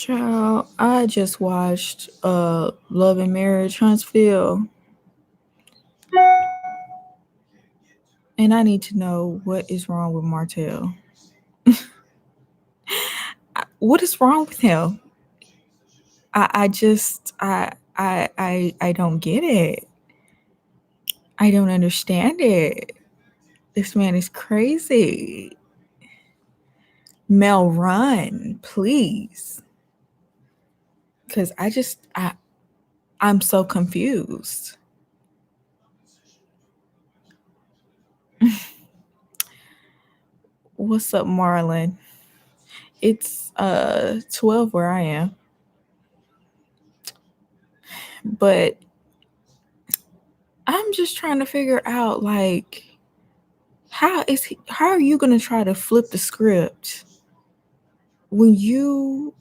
Child, I just watched Love and Marriage Huntsville, and I need to know what is wrong with Martell. What is wrong with him? I just I don't get it. I don't understand it. This man is crazy. Mel, run, please. Cause I'm so confused. What's up, Marlon? It's 12 where I am. But I'm just trying to figure out, like, how are you gonna try to flip the script when you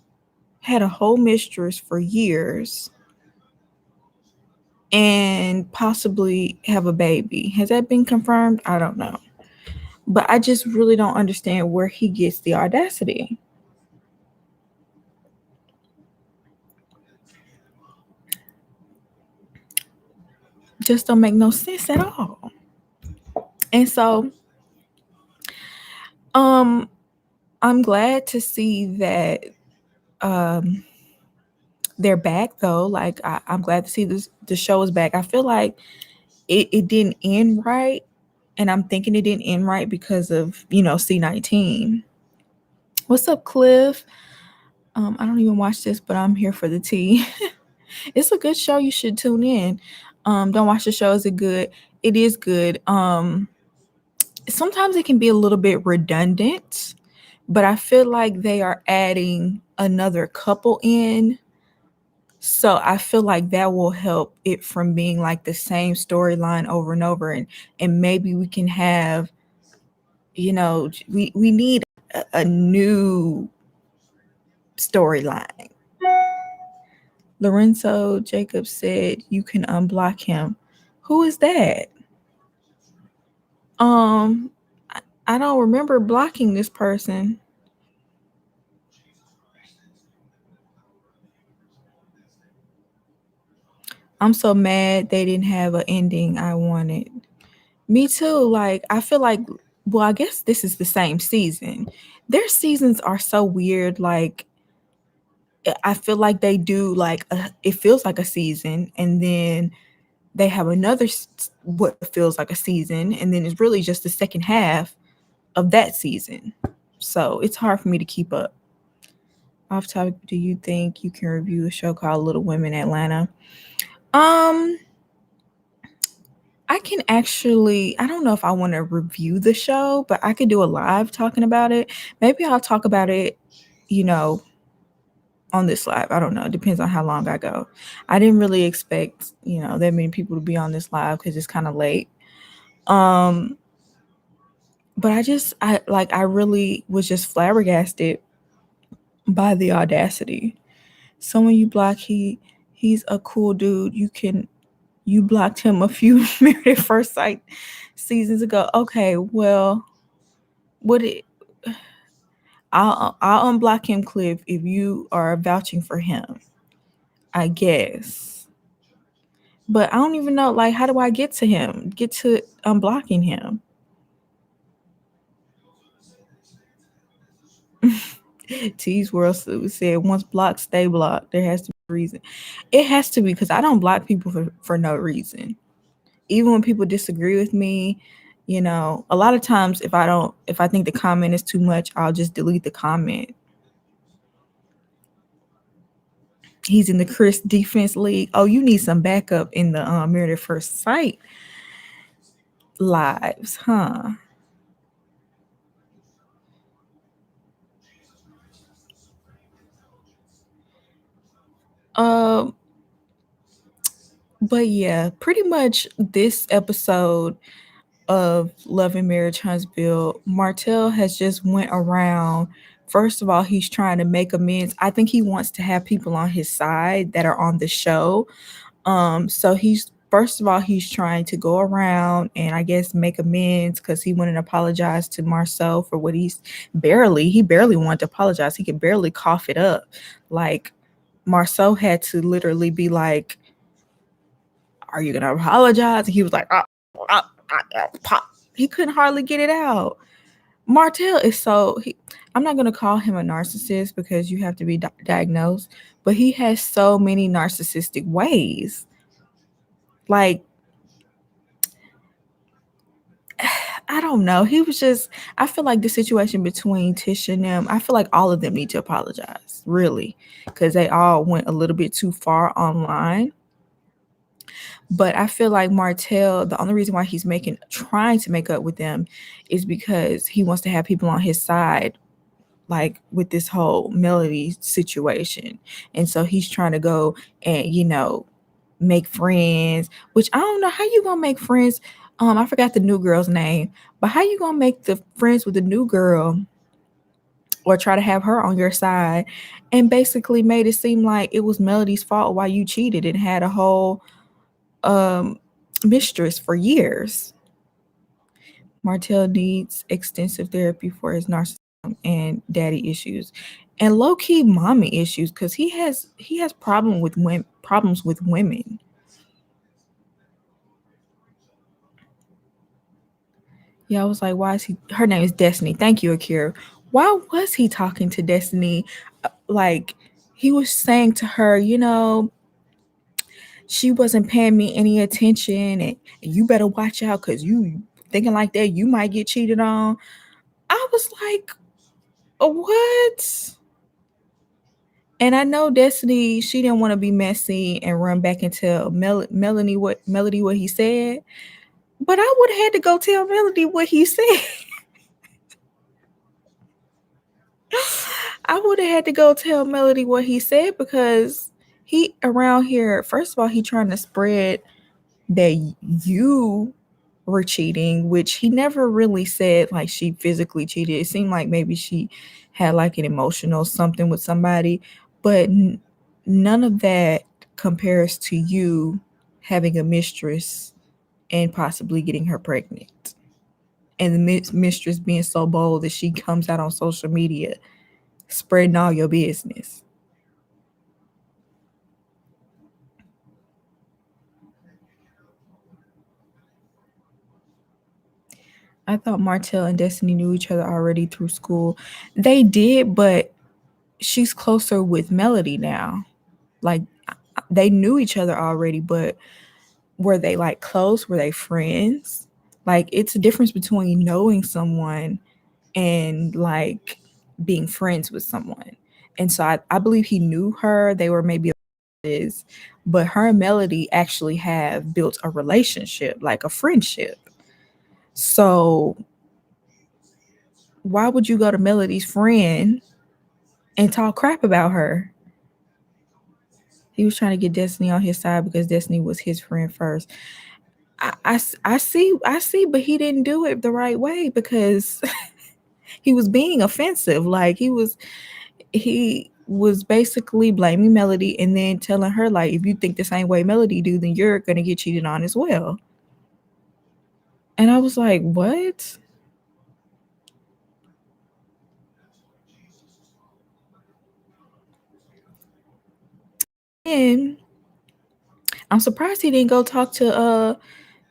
had a whole mistress for years and possibly have a baby? Has that been confirmed? I don't know. But I just really don't understand where he gets the audacity. Just don't make no sense at all. And so I'm glad to see that they're back though. Like I'm glad to see the show is back. I feel like it didn't end right, and I'm thinking it didn't end right because of C19. What's up, Cliff? I don't even watch this, but I'm here for the tea. It's a good show. You should tune in. Don't watch the show. Is it good? It is good. Sometimes it can be a little bit redundant, but I feel like they are adding another couple in. So I feel like that will help it from being like the same storyline over and over. And maybe we can have, we need a new storyline. Lorenzo Jacobs said you can unblock him. Who is that? I don't remember blocking this person. I'm so mad they didn't have an ending I wanted. Me too. Like, I feel like, well, I guess this is the same season. Their seasons are so weird. Like, I feel like they do like it feels like a season, and then they have another what feels like a season, and then it's really just the second half of that season. So it's hard for me to keep up. Off topic, do you think you can review a show called Little Women Atlanta? I can actually, I don't know if I want to review the show, but I could do a live talking about it. Maybe I'll talk about it, on this live. I don't know. It depends on how long I go. I didn't really expect, that many people to be on this live because it's kind of late. But I really was just flabbergasted by the audacity. Someone you block, he's a cool dude. You blocked him a few Married at First Sight seasons ago. Okay, well, I'll unblock him, Cliff, if you are vouching for him, I guess. But I don't even know, like, how do I get to him? Get to unblocking him? T's World said, once blocked, stay blocked. There has to be a reason. It has to be, because I don't block people for no reason. Even when people disagree with me, a lot of times if I think the comment is too much, I'll just delete the comment. He's in the Chris Defense League. Oh, you need some backup in the Married at First Sight lives, huh? But yeah, pretty much this episode of Love and Marriage Huntsville, Martell has just went around. First of all, he's trying to make amends. I think he wants to have people on his side that are on the show. So he's first of all, he's trying to go around and I guess make amends because he wouldn't apologize to Marcel for what he barely wanted to apologize. He could barely cough it up. Like Marcel had to literally be like, "Are you gonna apologize?" And he was like, he couldn't hardly get it out. Martell is I'm not going to call him a narcissist because you have to be diagnosed, but he has so many narcissistic ways. Like, I don't know. I feel like the situation between Tish and them, I feel like all of them need to apologize, really, because they all went a little bit too far online. But I feel like Martell, the only reason why he's trying to make up with them is because he wants to have people on his side, like with this whole Melody situation. And so he's trying to go and, make friends, which I don't know how you gonna make friends. I forgot the new girl's name, but how you gonna make the friends with the new girl or try to have her on your side and basically made it seem like it was Melody's fault why you cheated and had a whole mistress for years. Martell needs extensive therapy for his narcissism and daddy issues and low-key mommy issues because he has problems with women. Yeah, I was like, why is her name is Destiny. Thank you, Akira. Why was he talking to Destiny? Like, he was saying to her, she wasn't paying me any attention and you better watch out because you thinking like that, you might get cheated on. I was like, what? And I know Destiny, she didn't want to be messy and run back and tell Melody what he said, but I would have had to go tell Melody what he said. I would have had to go tell Melody what he said because he around here, first of all, he trying to spread that you were cheating, which he never really said like she physically cheated. It seemed like maybe she had like an emotional something with somebody, but none of that compares to you having a mistress and possibly getting her pregnant. And the mistress being so bold that she comes out on social media spreading all your business. I thought Martell and Destiny knew each other already through school. They did, but she's closer with Melody now. Like, they knew each other already, but were they like close? Were they friends? Like, it's a difference between knowing someone and like being friends with someone. And so I believe he knew her. They were maybe is, but her and Melody actually have built a relationship, like a friendship. So why would you go to Melody's friend and talk crap about her? He was trying to get Destiny on his side because Destiny was his friend first. I see, but he didn't do it the right way because he was being offensive. Like he was basically blaming Melody and then telling her like, if you think the same way Melody do, then you're gonna get cheated on as well. And I was like, what? And I'm surprised he didn't go talk to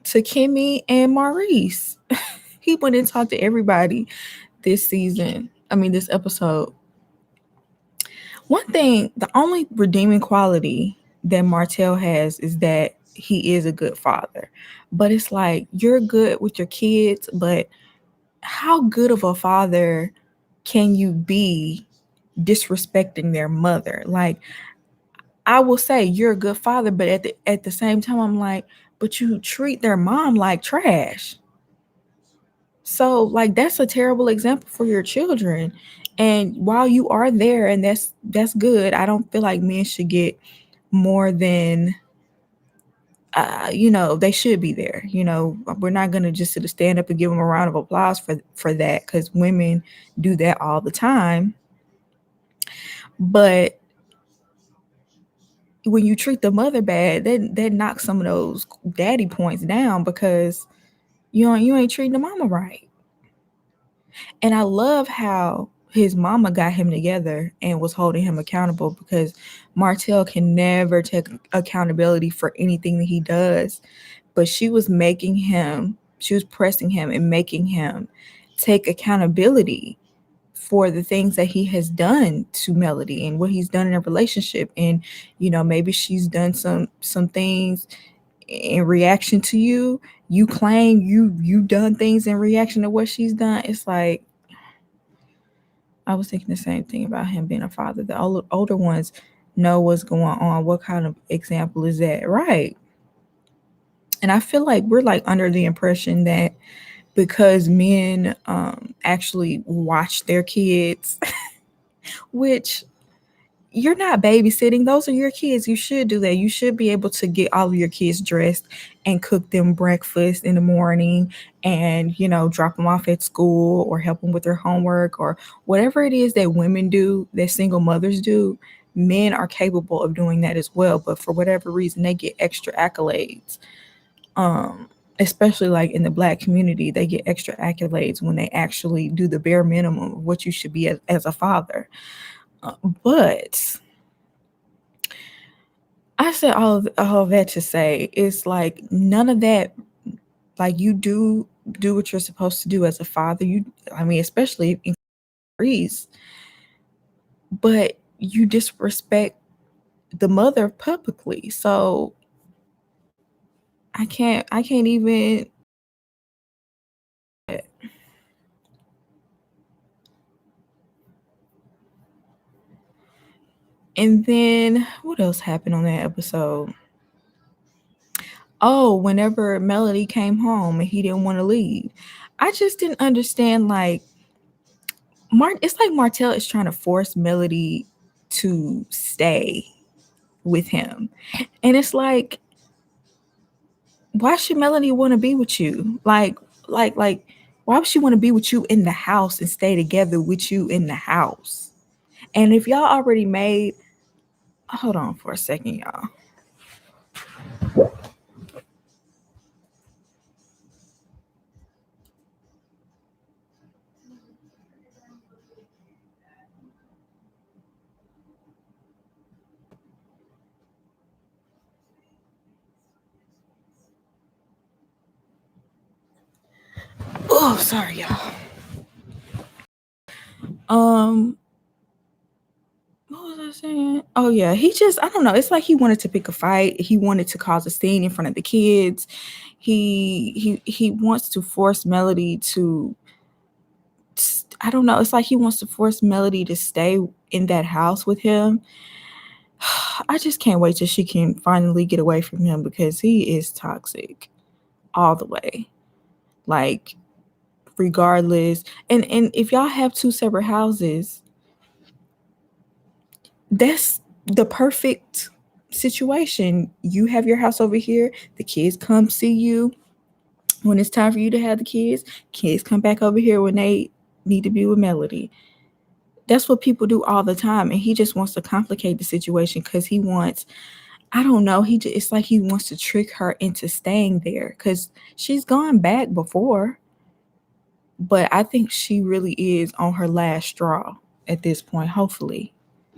Kimmy and Maurice. He went and talked to everybody this season. I mean, this episode. One thing, the only redeeming quality that Martell has is that he is a good father. But it's like, you're good with your kids, but how good of a father can you be disrespecting their mother? Like, I will say you're a good father, but at the same time, I'm like, but you treat their mom like trash. So like that's a terrible example for your children. And while you are there, and that's good, I don't feel like men should get more than they should be there. We're not gonna just sort of stand up and give them a round of applause for that because women do that all the time. But when you treat the mother bad, that knocks some of those daddy points down because you ain't treating the mama right. And I love how his mama got him together and was holding him accountable, because Martell can never take accountability for anything that he does. But she was pressing him and making him take accountability for the things that he has done to Melody and what he's done in a relationship. And, maybe she's done some things in reaction to you. You claim you done things in reaction to what she's done. It's like, I was thinking the same thing about him being a father. The older ones know what's going on. What kind of example is that? Right. And I feel like we're like under the impression that because men actually watch their kids, which you're not babysitting. Those are your kids. You should do that. You should be able to get all of your kids dressed and cook them breakfast in the morning and, drop them off at school or help them with their homework or whatever it is that women do, that single mothers do. Men are capable of doing that as well. But for whatever reason, they get extra accolades. Especially like in the Black community, they get extra accolades when they actually do the bare minimum of what you should be as a father. But I said all of that to say it's like none of that. Like, you do what you're supposed to do as a father. Especially in Greece, but you disrespect the mother publicly. So I can't even. And then what else happened on that episode? Oh, whenever Melody came home and he didn't want to leave, I just didn't understand. Like, it's like Martell is trying to force Melody to stay with him. And it's like, why should Melody want to be with you? Like, why would she want to be with you in the house and stay together with you in the house? And if y'all already made, hold on for a second, y'all. Oh, sorry, y'all. What was I saying? Oh yeah, I don't know. It's like he wanted to pick a fight. He wanted to cause a scene in front of the kids. He wants to force Melody to. I don't know. It's like he wants to force Melody to stay in that house with him. I just can't wait till she can finally get away from him, because he is toxic all the way. Like, regardless. And if y'all have two separate houses, that's the perfect situation. You have your house over here, the kids come see you when it's time for you to have the kids come back over here when they need to be with Melody. That's what people do all the time, and he just wants to complicate the situation because he wants, I don't know, it's like he wants to trick her into staying there because she's gone back before. But I think she really is on her last straw at this point. Hopefully,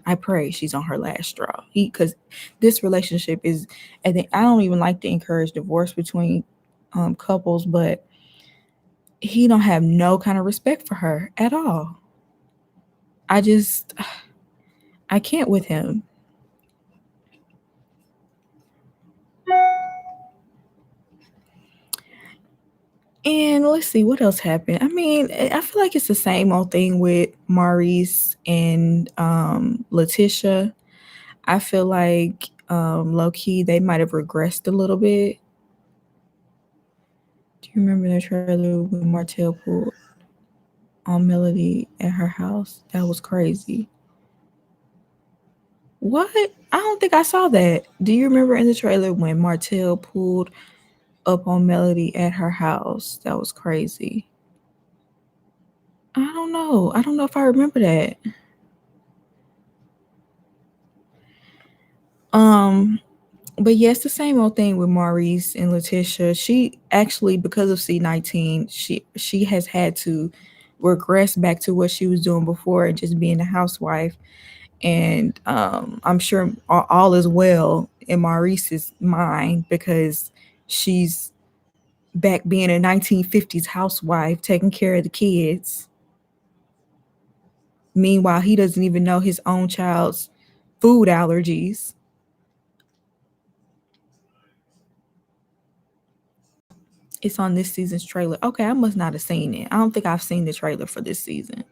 I pray she's on her last straw. Because this relationship is, I don't even like to encourage divorce between couples, but he don't have no kind of respect for her at all. I can't with him. And let's see what else happened. I feel like it's the same old thing with Maurice and Letitia. I feel like low key they might have regressed a little bit. Do you remember the trailer when Martell pulled on Melody at her house? That was crazy. What? I don't think I saw that. Do you remember in the trailer when Martell pulled up on Melody at her house? That was crazy. I don't know. I don't know if I remember that. But yes, the same old thing with Maurice and Letitia. She actually, because of C19, she has had to regress back to what she was doing before and just being a housewife. And I'm sure all is well in Maurice's mind because she's back being a 1950s housewife taking care of the kids. Meanwhile, he doesn't even know his own child's food allergies. It's on this season's trailer. Okay, I must not have seen it. I don't think I've seen the trailer for this season.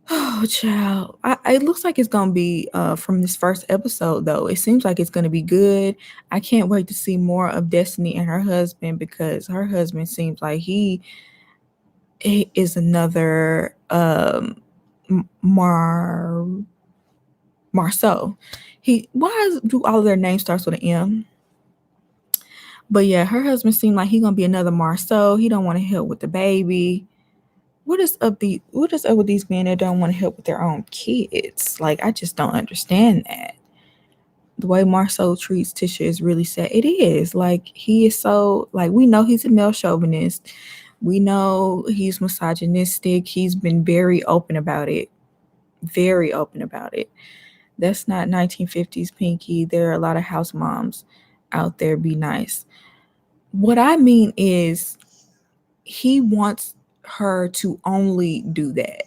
Oh, child. It looks like it's going to be from this first episode, though. It seems like it's going to be good. I can't wait to see more of Destiny and her husband because her husband seems like he is another Marceau. Do all of their names starts with an M? But yeah, her husband seemed like he gonna be another Marceau. He don't want to help with the baby. What is up with these men that don't want to help with their own kids? Like, I just don't understand that. The way Marceau treats Tisha is really sad. It is. Like, he is so, like, we know he's a male chauvinist. We know he's misogynistic. He's been very open about it. Very open about it. That's not 1950s Pinky. There are a lot of house moms out there. Be nice. What I mean is he wants her to only do that.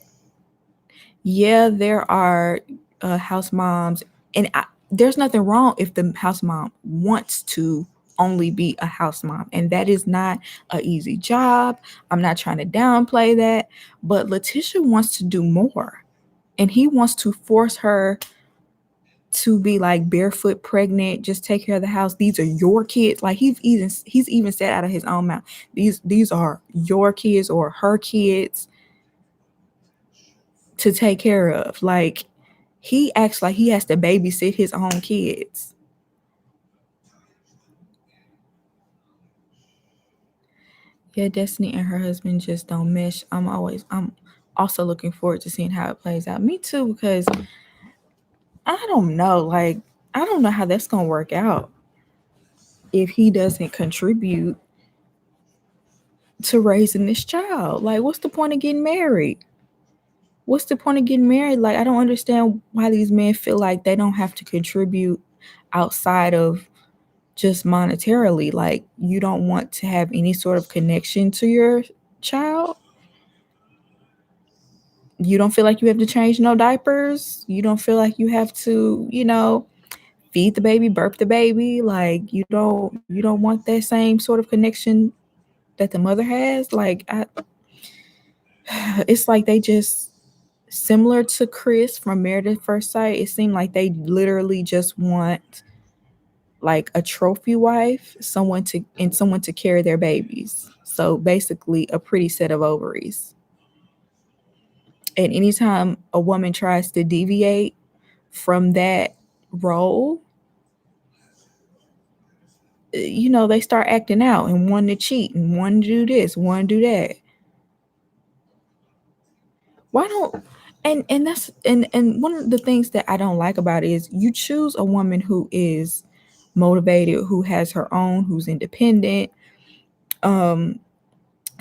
Yeah, there are house moms, and there's nothing wrong if the house mom wants to only be a house mom, and that is not an easy job. I'm not trying to downplay that, but Letitia wants to do more, and he wants to force her to be like barefoot pregnant, just take care of the house. These are your kids. Like he's even said out of his own mouth, these are your kids or her kids to take care of. Like he acts like he has to babysit his own kids. Yeah, Destiny and her husband just don't mesh. I'm also looking forward to seeing how it plays out. Me too, because I don't know. Like, I don't know how that's gonna work out if he doesn't contribute to raising this child. Like, what's the point of getting married? What's the point of getting married? Like, I don't understand why these men feel like they don't have to contribute outside of just monetarily. Like, you don't want to have any sort of connection to your child. You don't feel like you have to change no diapers. You don't feel like you have to, feed the baby, burp the baby. Like, you don't want that same sort of connection that the mother has. Like, it's like they just, similar to Chris from Married at First Sight, it seemed like they literally just want like a trophy wife, someone to carry their babies. So basically a pretty set of ovaries. And anytime a woman tries to deviate from that role, they start acting out and wanting to cheat and wanting to do this, wanting to do that. Why don't and that's and one of the things that I don't like about it is you choose a woman who is motivated, who has her own, who's independent,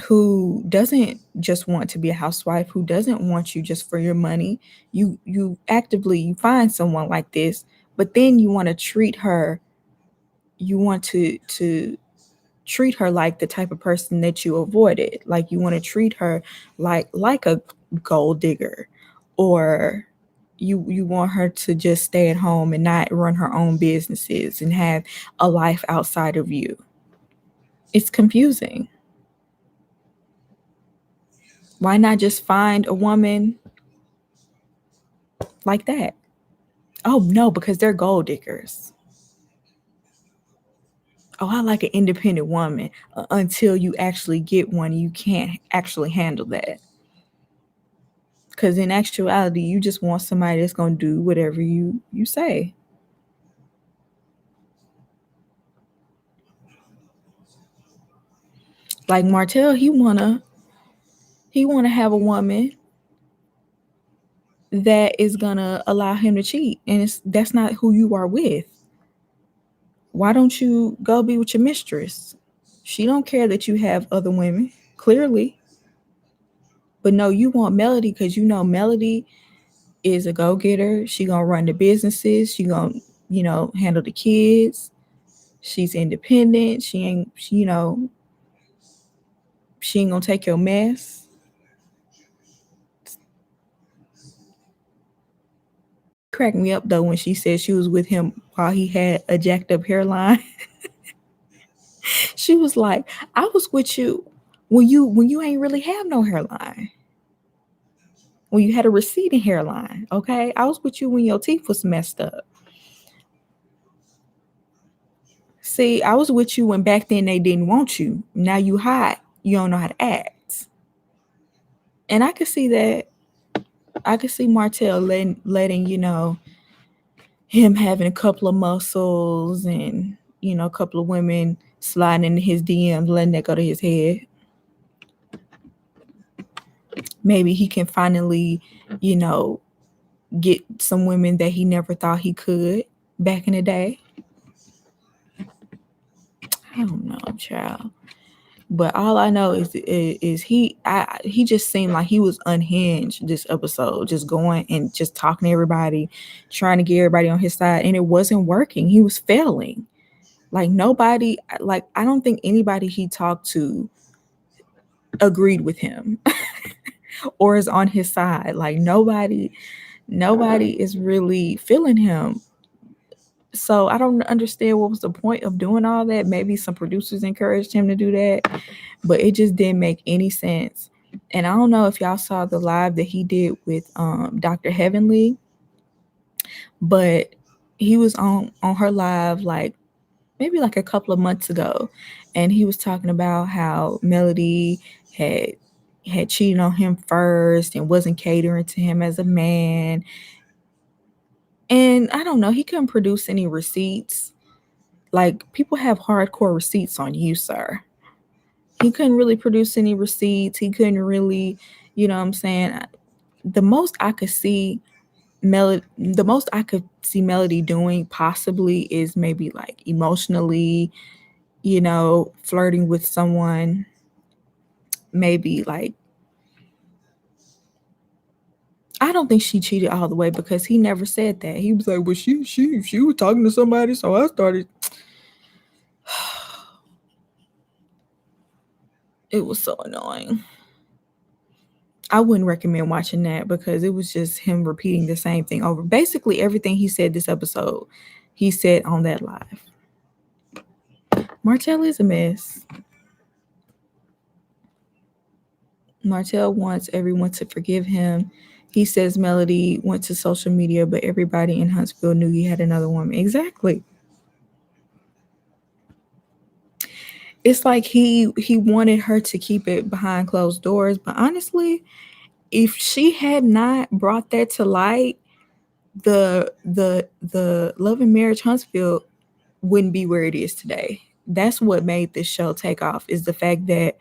who doesn't just want to be a housewife, who doesn't want you just for your money. You actively you find someone like this, but then you want to treat her, you want to treat her like the type of person that you avoided. Like you want to treat her like a gold digger, or you want her to just stay at home and not run her own businesses and have a life outside of you. It's confusing. Why not just find a woman like that? Oh no, because they're gold diggers. Oh, I like an independent woman until you actually get one. You can't actually handle that. Because in actuality, you just want somebody that's going to do whatever you say. Like Martell, he wanna have a woman that is gonna allow him to cheat, and that's not who you are with. Why don't you go be with your mistress? She don't care that you have other women, clearly. But no, you want Melody because you know Melody is a go-getter. She gonna run the businesses. She gonna, handle the kids. She's independent. She ain't gonna take your mess. Cracked me up though when she said she was with him while he had a jacked up hairline. She was like, I was with you when you ain't really have no hairline. When you had a receding hairline, okay? I was with you when your teeth was messed up. See, I was with you when back then they didn't want you. Now you hot. You don't know how to act. And I could see that. I could see Martell letting him having a couple of muscles and a couple of women sliding into his DMs, letting that go to his head. Maybe he can finally, get some women that he never thought he could back in the day. I don't know, child. But all I know is he just seemed like he was unhinged this episode, just going and just talking to everybody, trying to get everybody on his side, and it wasn't working. He was failing. Like nobody, like I don't think anybody he talked to agreed with him or is on his side. Like nobody is really feeling him. So I don't understand what was the point of doing all that. Maybe some producers encouraged him to do that, but it just didn't make any sense. And I don't know if y'all saw the live that he did with Dr. Heavenly, but he was on her live maybe a couple of months ago, and he was talking about how Melody had cheated on him first and wasn't catering to him as a man. And I don't know, he couldn't produce any receipts. Like, people have hardcore receipts on you, sir. He couldn't really produce any receipts. He couldn't really, you know what I'm saying? The most I could see Melody doing possibly is maybe emotionally, flirting with someone. Maybe I don't think she cheated all the way because he never said that. He was like, well, she was talking to somebody, so I started. It was so annoying. I wouldn't recommend watching that because it was just him repeating the same thing over. Basically, everything he said this episode, he said on that live. Martell is a mess. Martell wants everyone to forgive him. He says Melody went to social media, but everybody in Huntsville knew he had another woman. Exactly. It's like he wanted her to keep it behind closed doors. But honestly, if she had not brought that to light, the Love and Marriage Huntsville wouldn't be where it is today. That's what made this show take off, is the fact that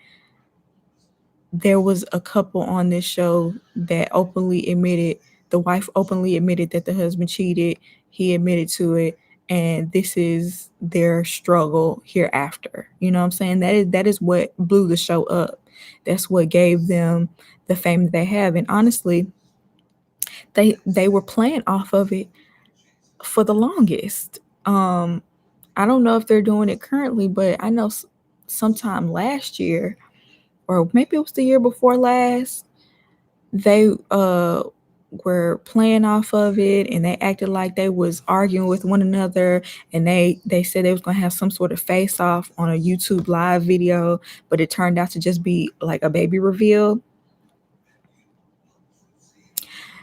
there was a couple on this show that the wife openly admitted that the husband cheated. He admitted to it, and this is their struggle hereafter. You know what I'm saying? That is what blew the show up. That's what gave them the fame that they have. And honestly, they were playing off of it for the longest. I don't know if they're doing it currently, but I know sometime last year, or maybe it was the year before last, they were playing off of it, and they acted like they was arguing with one another, and they said they was gonna have some sort of face off on a YouTube live video, but it turned out to just be like a baby reveal.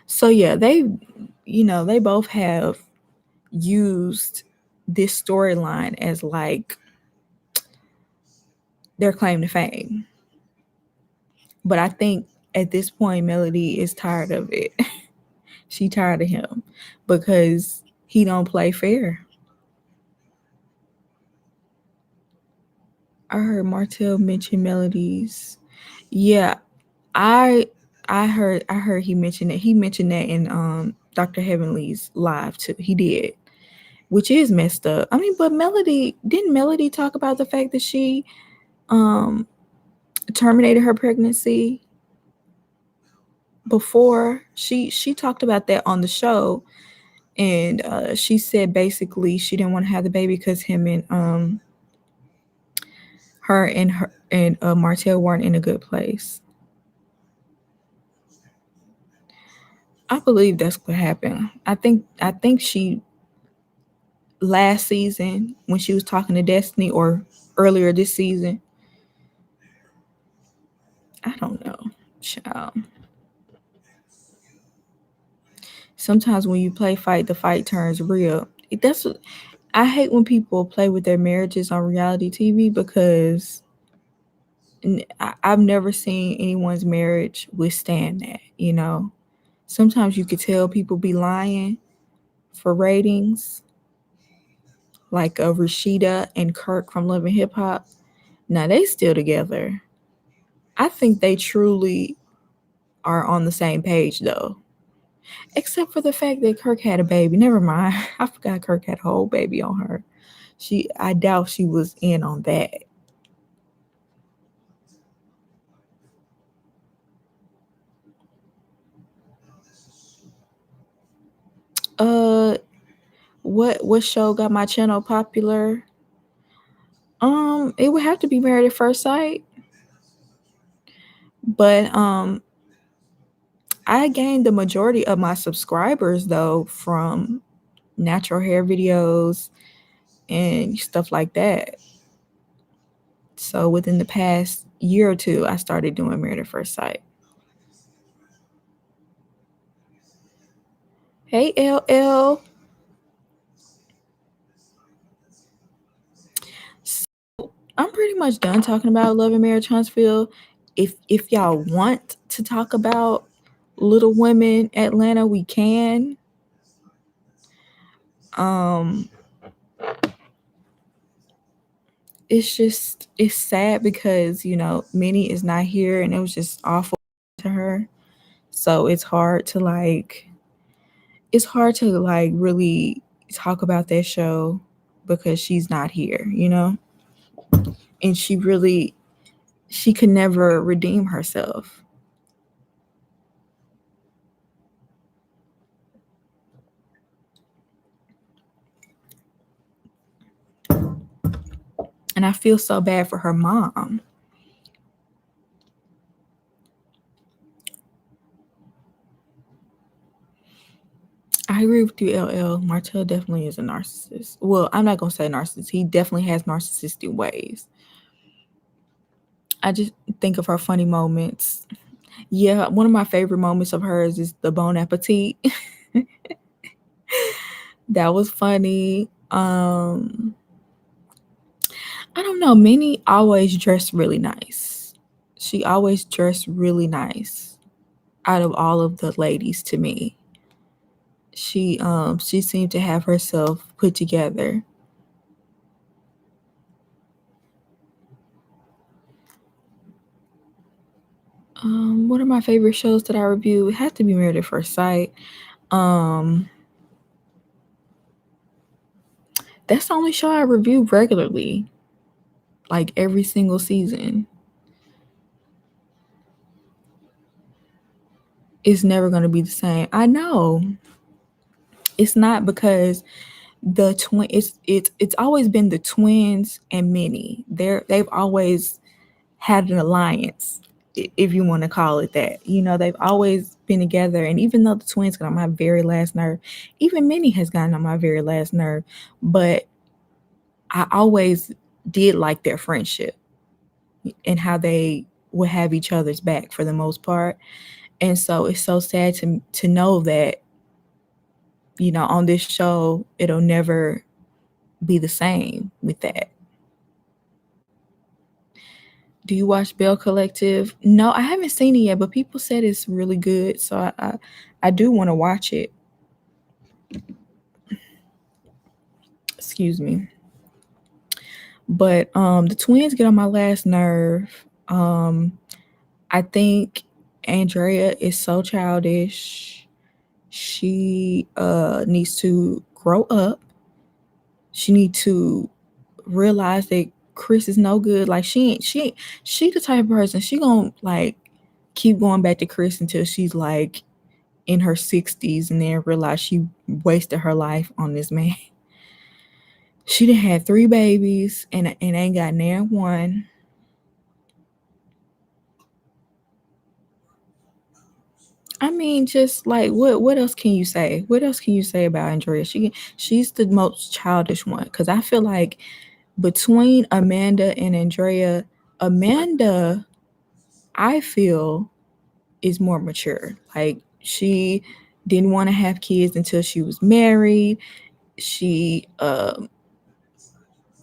So yeah, they both have used this storyline as their claim to fame. But I think at this point, Melody is tired of it. She tired of him because he don't play fair. I heard Martell mention Melodies. Yeah, I I heard he mentioned that. He mentioned that in Dr. Heavenly's live too. He did, which is messed up. I mean, but didn't Melody talk about the fact that she um terminated her pregnancy before? She talked about that on the show, and she said basically she didn't want to have the baby because him and her and Martell weren't in a good place. I believe that's what happened. I think she last season when she was talking to Destiny, or earlier this season. I don't know. Child. Sometimes when you play fight, the fight turns real. That's what, I hate when people play with their marriages on reality TV, because I've never seen anyone's marriage withstand that. Sometimes you could tell people be lying for ratings, like Rashida and Kirk from Love and Hip Hop. Now they still together. I think they truly are on the same page though. Except for the fact that Kirk had a baby. Never mind. I forgot Kirk had a whole baby on her. I doubt she was in on that. Uh what show got my channel popular? It would have to be Married at First Sight. But I gained the majority of my subscribers though from natural hair videos and stuff like that. So within the past year or two, I started doing Married at First Sight. Hey LL. So I'm pretty much done talking about Love and Marriage Huntsville. If y'all want to talk about Little Women Atlanta, we can. It's sad because Minnie is not here, and it was just awful to her. So it's hard to really talk about that show because she's not here, and she could never redeem herself. And I feel so bad for her mom. I agree with you, LL. Martell definitely is a narcissist. Well, I'm not going to say narcissist. He definitely has narcissistic ways. I just think of her funny moments. Yeah, one of my favorite moments of hers is the Bon Appetit. That was funny. I don't know. Minnie always dressed really nice. She always dressed really nice out of all of the ladies to me. She seemed to have herself put together. One of my favorite shows that I review, it had to be Married at First Sight. That's the only show I review regularly, like every single season. It's never going to be the same. I know. It's not, because the twin it's always been the twins and Minnie. They've always had an alliance, if you want to call it that. They've always been together, and even though the twins got on my very last nerve, even Minnie has gotten on my very last nerve, but I always did like their friendship and how they would have each other's back for the most part. And so it's so sad to know that on this show it'll never be the same with that. Do you watch Bell Collective? No, I haven't seen it yet, but people said it's really good, so I do want to watch it. Excuse me. But the twins get on my last nerve. I think Andrea is so childish. She needs to grow up. She needs to realize that Chris is no good. Like she the type of person, she gonna like keep going back to Chris until she's like in her 60s and then realize she wasted her life on this man. She done had 3 babies and ain't got near one. I mean, just like what else can you say? What else can you say about Andrea? She's the most childish one because I feel like between Amanda and Andrea, Amanda, I feel, is more mature. Like she didn't want to have kids until she was married. She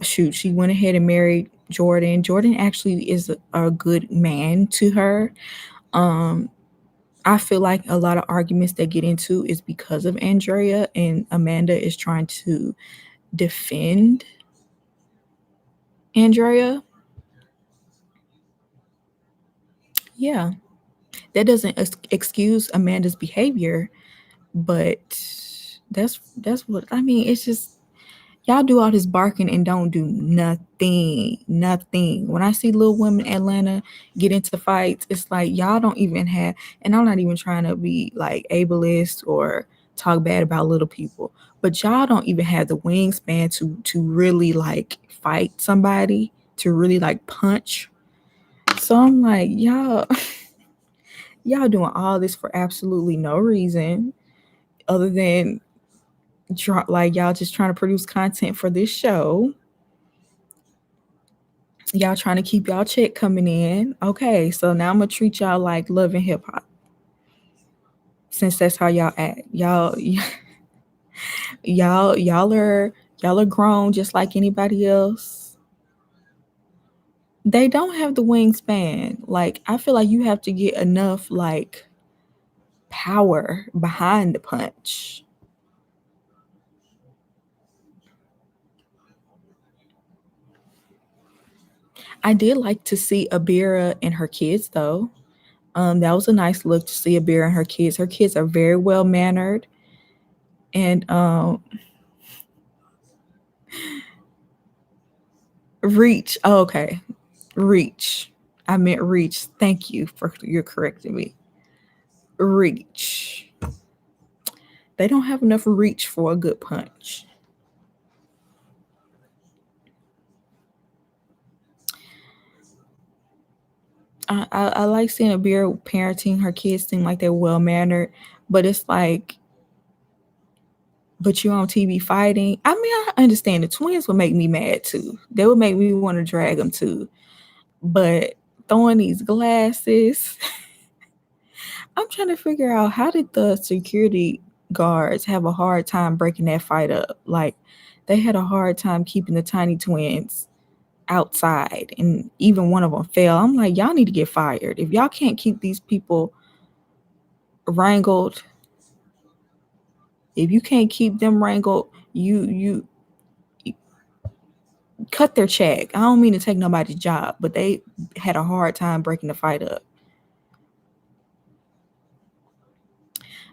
she went ahead and married Jordan. Jordan actually is a good man to her. Um I feel like a lot of arguments that get into is because of Andrea, and Amanda is trying to defend Andrea. Yeah, that doesn't excuse Amanda's behavior, but that's what I mean. It's just y'all do all this barking and don't do nothing. Nothing. When I see little women in Atlanta get into fights, it's like y'all don't even have, and I'm not even trying to be like ableist or talk bad about little people, but y'all don't even have the wingspan to really like fight somebody, to really like punch. So I'm like, y'all doing all this for absolutely no reason other than like y'all just trying to produce content for this show. Y'all trying to keep y'all check coming in. Okay, so now I'm gonna treat y'all like Love and Hip Hop, since that's how y'all act. Y'all are grown just like anybody else. They don't have the wingspan. Like I feel like you have to get enough like power behind the punch. I did like to see Abira and her kids though. That was a nice look to see Abira and her kids. Her kids are very well mannered, and Reach. Oh, okay, Reach. I meant Reach. Thank you for you're correcting me. Reach. They don't have enough reach for a good punch. I like seeing Abira parenting her kids seem like they're well mannered, but it's like, but you on TV fighting. I mean, I understand the twins would make me mad too. They would make me want to drag them too. But throwing these glasses, I'm trying to figure out how did the security guards have a hard time breaking that fight up? Like they had a hard time keeping the tiny twins outside, and even one of them fell. I'm like, y'all need to get fired. If y'all can't keep these people wrangled, if you can't keep them wrangled, you cut their check. I don't mean to take nobody's job, but they had a hard time breaking the fight up.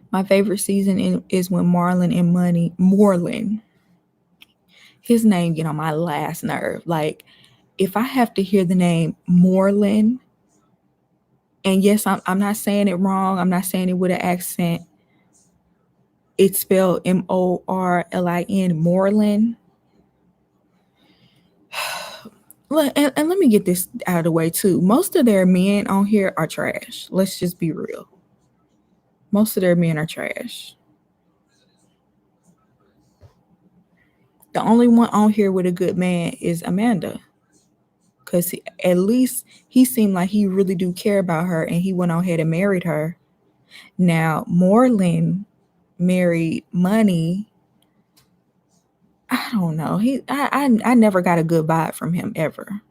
My favorite season is when Marlon and Money Moreland, his name get on my last nerve. Like if I have to hear the name Moreland, and yes, I'm not saying it wrong. I'm not saying it with an accent. It's spelled Morlin, Moreland. And let me get this out of the way too. Most of their men on here are trash. Let's just be real. Most of their men are trash. The only one on here with a good man is Amanda. Because at least he seemed like he really do care about her, and he went on ahead and married her. Now, Moreland married Money. I don't know. I never got a good vibe from him ever.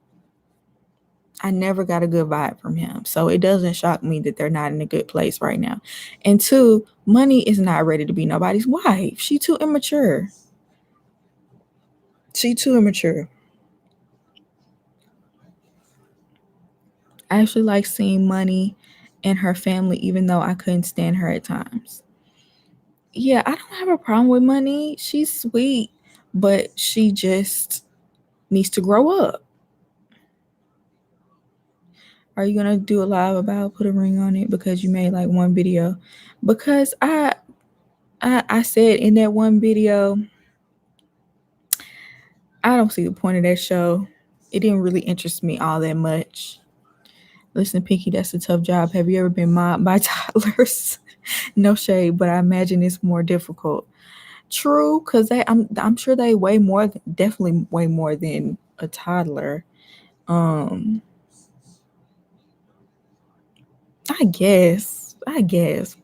I never got a good vibe from him. So it doesn't shock me that they're not in a good place right now. And two, Money is not ready to be nobody's wife. She too immature. She too immature. I actually like seeing Money and her family, even though I couldn't stand her at times. Yeah, I don't have a problem with money. She's sweet, but she just needs to grow up. Are you gonna do a live about put a ring on it because you made like one video? Because I said in that one video, I don't see the point of that show. It didn't really interest me all that much. Listen, Pinky, that's a tough job. Have you ever been mobbed by toddlers? No shade, but I imagine it's more difficult. True, because I'm sure they weigh more, definitely way more than a toddler. I guess,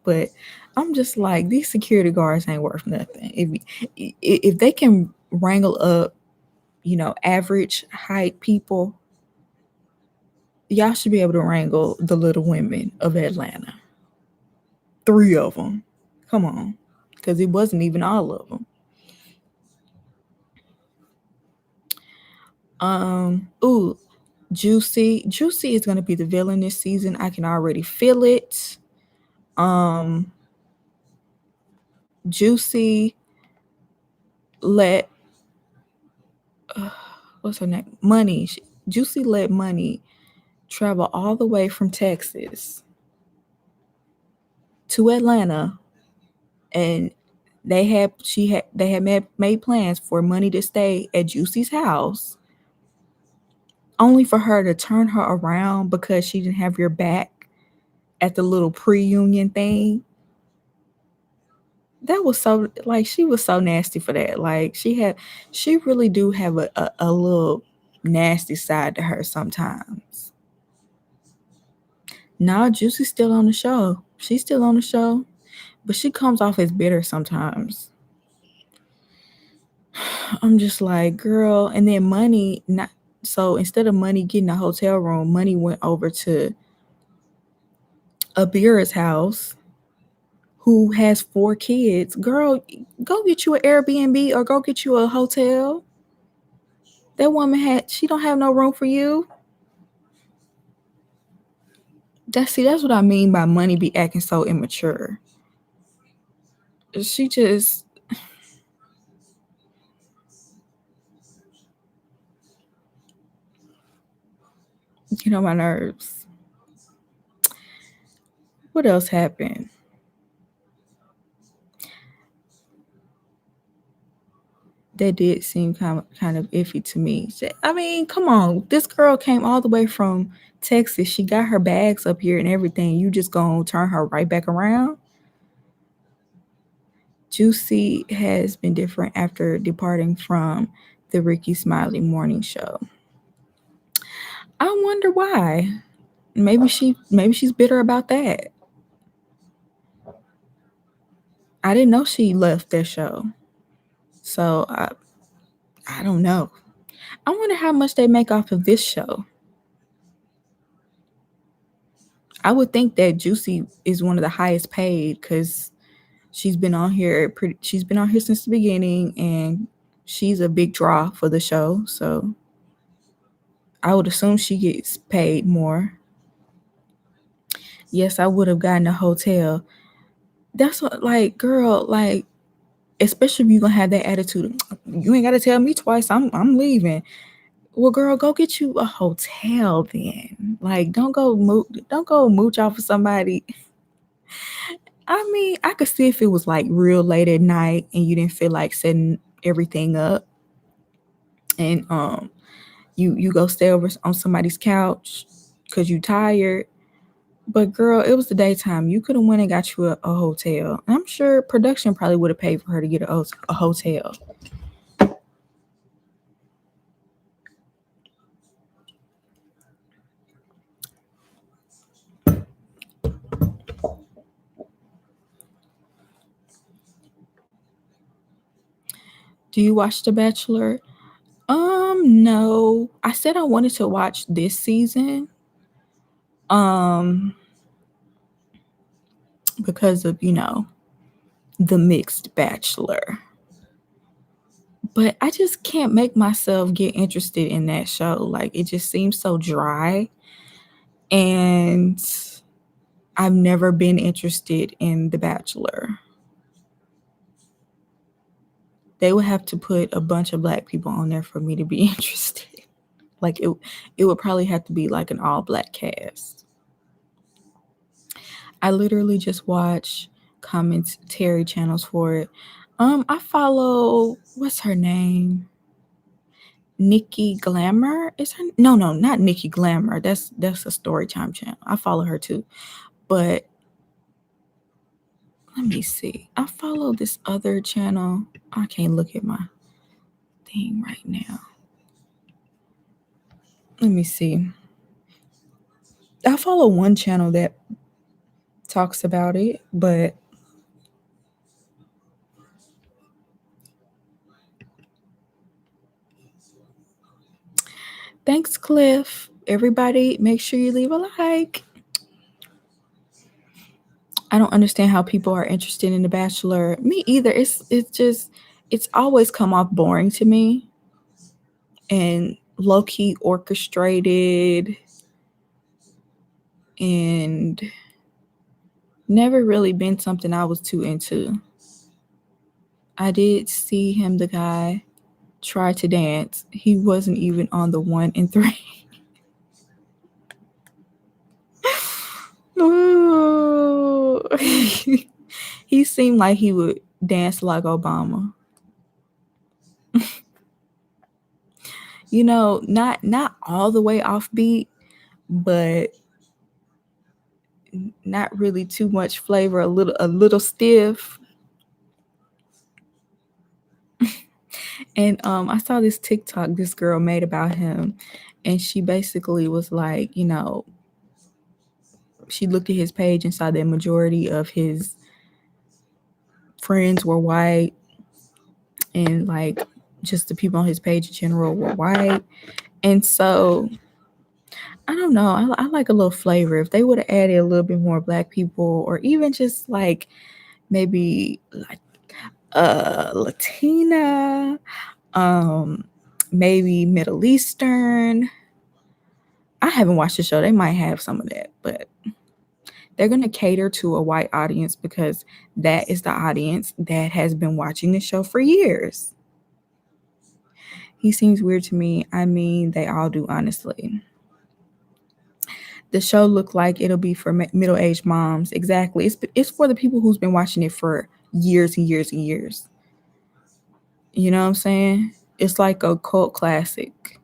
but I'm just like these security guards ain't worth nothing. If they can wrangle up, average height people, y'all should be able to wrangle the Little Women of Atlanta. 3 of them. Come on, because it wasn't even all of them. Juicy is gonna be the villain this season. I can already feel it. Juicy let what's her name? Money. Juicy let Money travel all the way from Texas to Atlanta, and they had made plans for Money to stay at Juicy's house, only for her to turn her around because she didn't have your back at the little pre-union thing. That was so, like, she was so nasty for that. Like, she really do have a little nasty side to her sometimes. Nah, Juicy's still on the show. She's still on the show, but she comes off as bitter sometimes. I'm just like, girl. And then Money, not so instead of Money getting a hotel room, Money went over to Abira's house, who has 4 kids. Girl, go get you an Airbnb or go get you a hotel. That woman she don't have no room for you. That's what I mean by Money be acting so immature. She just get on my nerves. What else happened? That did seem kind of iffy to me. I mean, come on. This girl came all the way from Texas. She got her bags up here and everything. You just gonna turn her right back around? Juicy has been different after departing from the Ricky Smiley morning show. I wonder why. Maybe she's bitter about that. I didn't know she left that show. So I don't know. I wonder how much they make off of this show. I would think that Juicy is one of the highest paid because she's been on here since the beginning, and she's a big draw for the show. So I would assume she gets paid more. Yes, I would have gotten a hotel. That's what, like, girl, like, especially if you're gonna have that attitude. You ain't gotta tell me twice. I'm leaving. Well, girl, go get you a hotel then. Like, don't go mooch off of somebody. I mean, I could see if it was like real late at night and you didn't feel like setting everything up, and you go stay over on somebody's couch because you tired. But girl, it was the daytime. You could have went and got you a hotel. I'm sure production probably would have paid for her to get a hotel. Do you watch The Bachelor? No. I said I wanted to watch this season. Because of, the mixed Bachelor. But I just can't make myself get interested in that show. Like, it just seems so dry. And I've never been interested in The Bachelor. They would have to put a bunch of black people on there for me to be interested. Like it would probably have to be like an all black cast. I literally just watch commentary channels for it. I follow, what's her name? Nikki Glamour is her? No, not Nikki Glamour. That's a story time channel. I follow her too. But let me see. I follow this other channel. I can't look at my thing right now. Let me see. I follow one channel that talks about it, but thanks, Cliff. Everybody, make sure you leave a like. I don't understand how people are interested in The Bachelor. Me either. It's always come off boring to me and low key orchestrated and never really been something I was too into. I did see him, the guy, try to dance. He wasn't even on the 1 and 3. He seemed like he would dance like Obama. You know, not all the way offbeat, but not really too much flavor, a little stiff. And I saw this TikTok this girl made about him, and she basically was like, you know, she looked at his page and saw that majority of his friends were white, and like just the people on his page in general were white. And so I don't know, I like a little flavor. If they would have added a little bit more black people, or even just like maybe like Latina, maybe Middle Eastern. I haven't watched the show. They might have some of that, but they're going to cater to a white audience because that is the audience that has been watching the show for years. He seems weird to me. I mean, they all do, honestly. The show looked like it'll be for middle-aged moms. Exactly. It's for the people who's been watching it for years and years and years. You know what I'm saying? It's like a cult classic.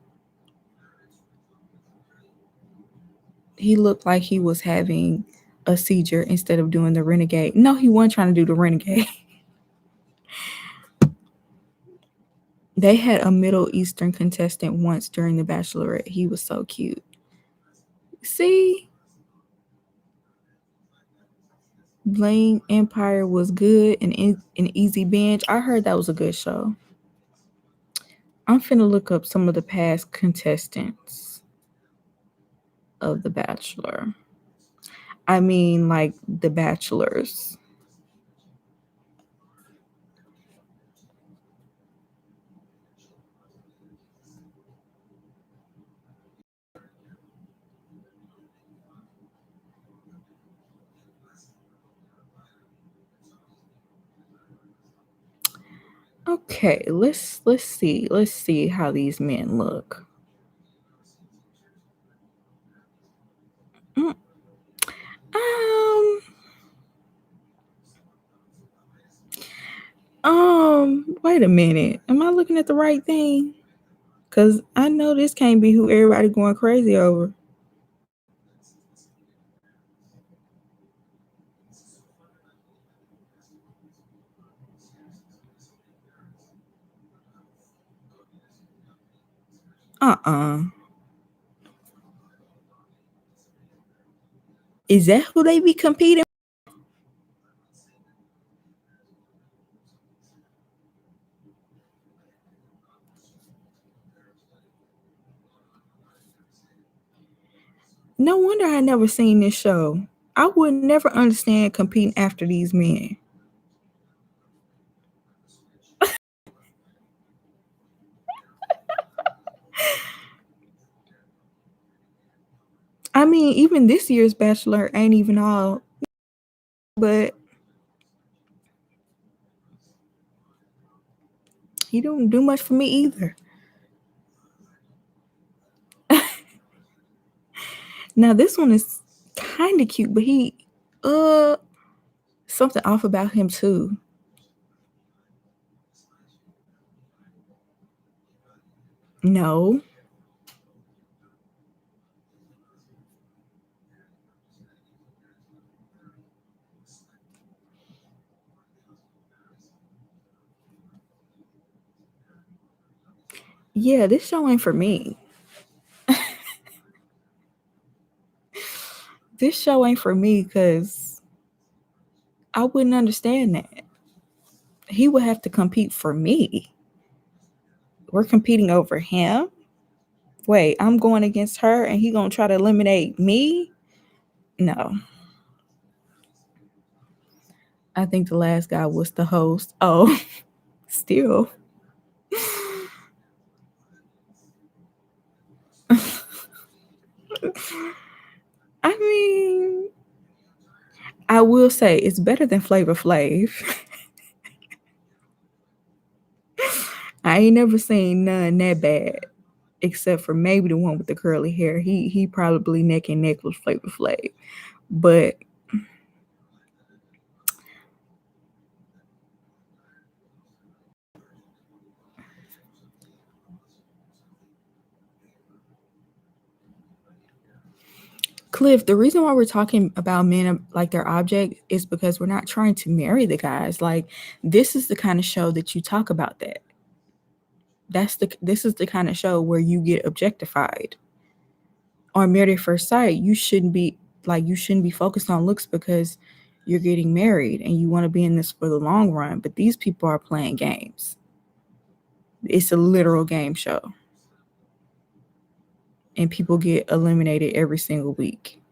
He looked like he was having a seizure instead of doing the renegade. No, he wasn't trying to do the renegade. They had a Middle Eastern contestant once during The Bachelorette. He was so cute. See? Bling Empire was good and an easy binge. I heard that was a good show. I'm finna look up some of the past contestants of The Bachelor. I mean, like The Bachelors. Okay, let's see. Let's see how these men look. Mm. Wait a minute. Am I looking at the right thing? Cause I know this can't be who everybody going crazy over. Is that who they be competing? No wonder I never seen this show. I would never understand competing after these men. I mean, even this year's Bachelor ain't even all but he don't do much for me either. Now this one is kind of cute, but he something off about him too. No. Yeah, this show ain't for me. This show ain't for me because I wouldn't understand that. He would have to compete for me. We're competing over him. Wait, I'm going against her and he gonna try to eliminate me? No. I think the last guy was the host. Oh, still. I mean, I will say it's better than Flavor Flav. I ain't never seen none that bad, except for maybe the one with the curly hair. He probably neck and neck with Flavor Flav. But Cliff, the reason why we're talking about men like their object is because we're not trying to marry the guys. Like, this is the kind of show that you talk about that. This is the kind of show where you get objectified. On Married at First Sight, you shouldn't be focused on looks because you're getting married and you want to be in this for the long run. But these people are playing games. It's a literal game show. And people get eliminated every single week.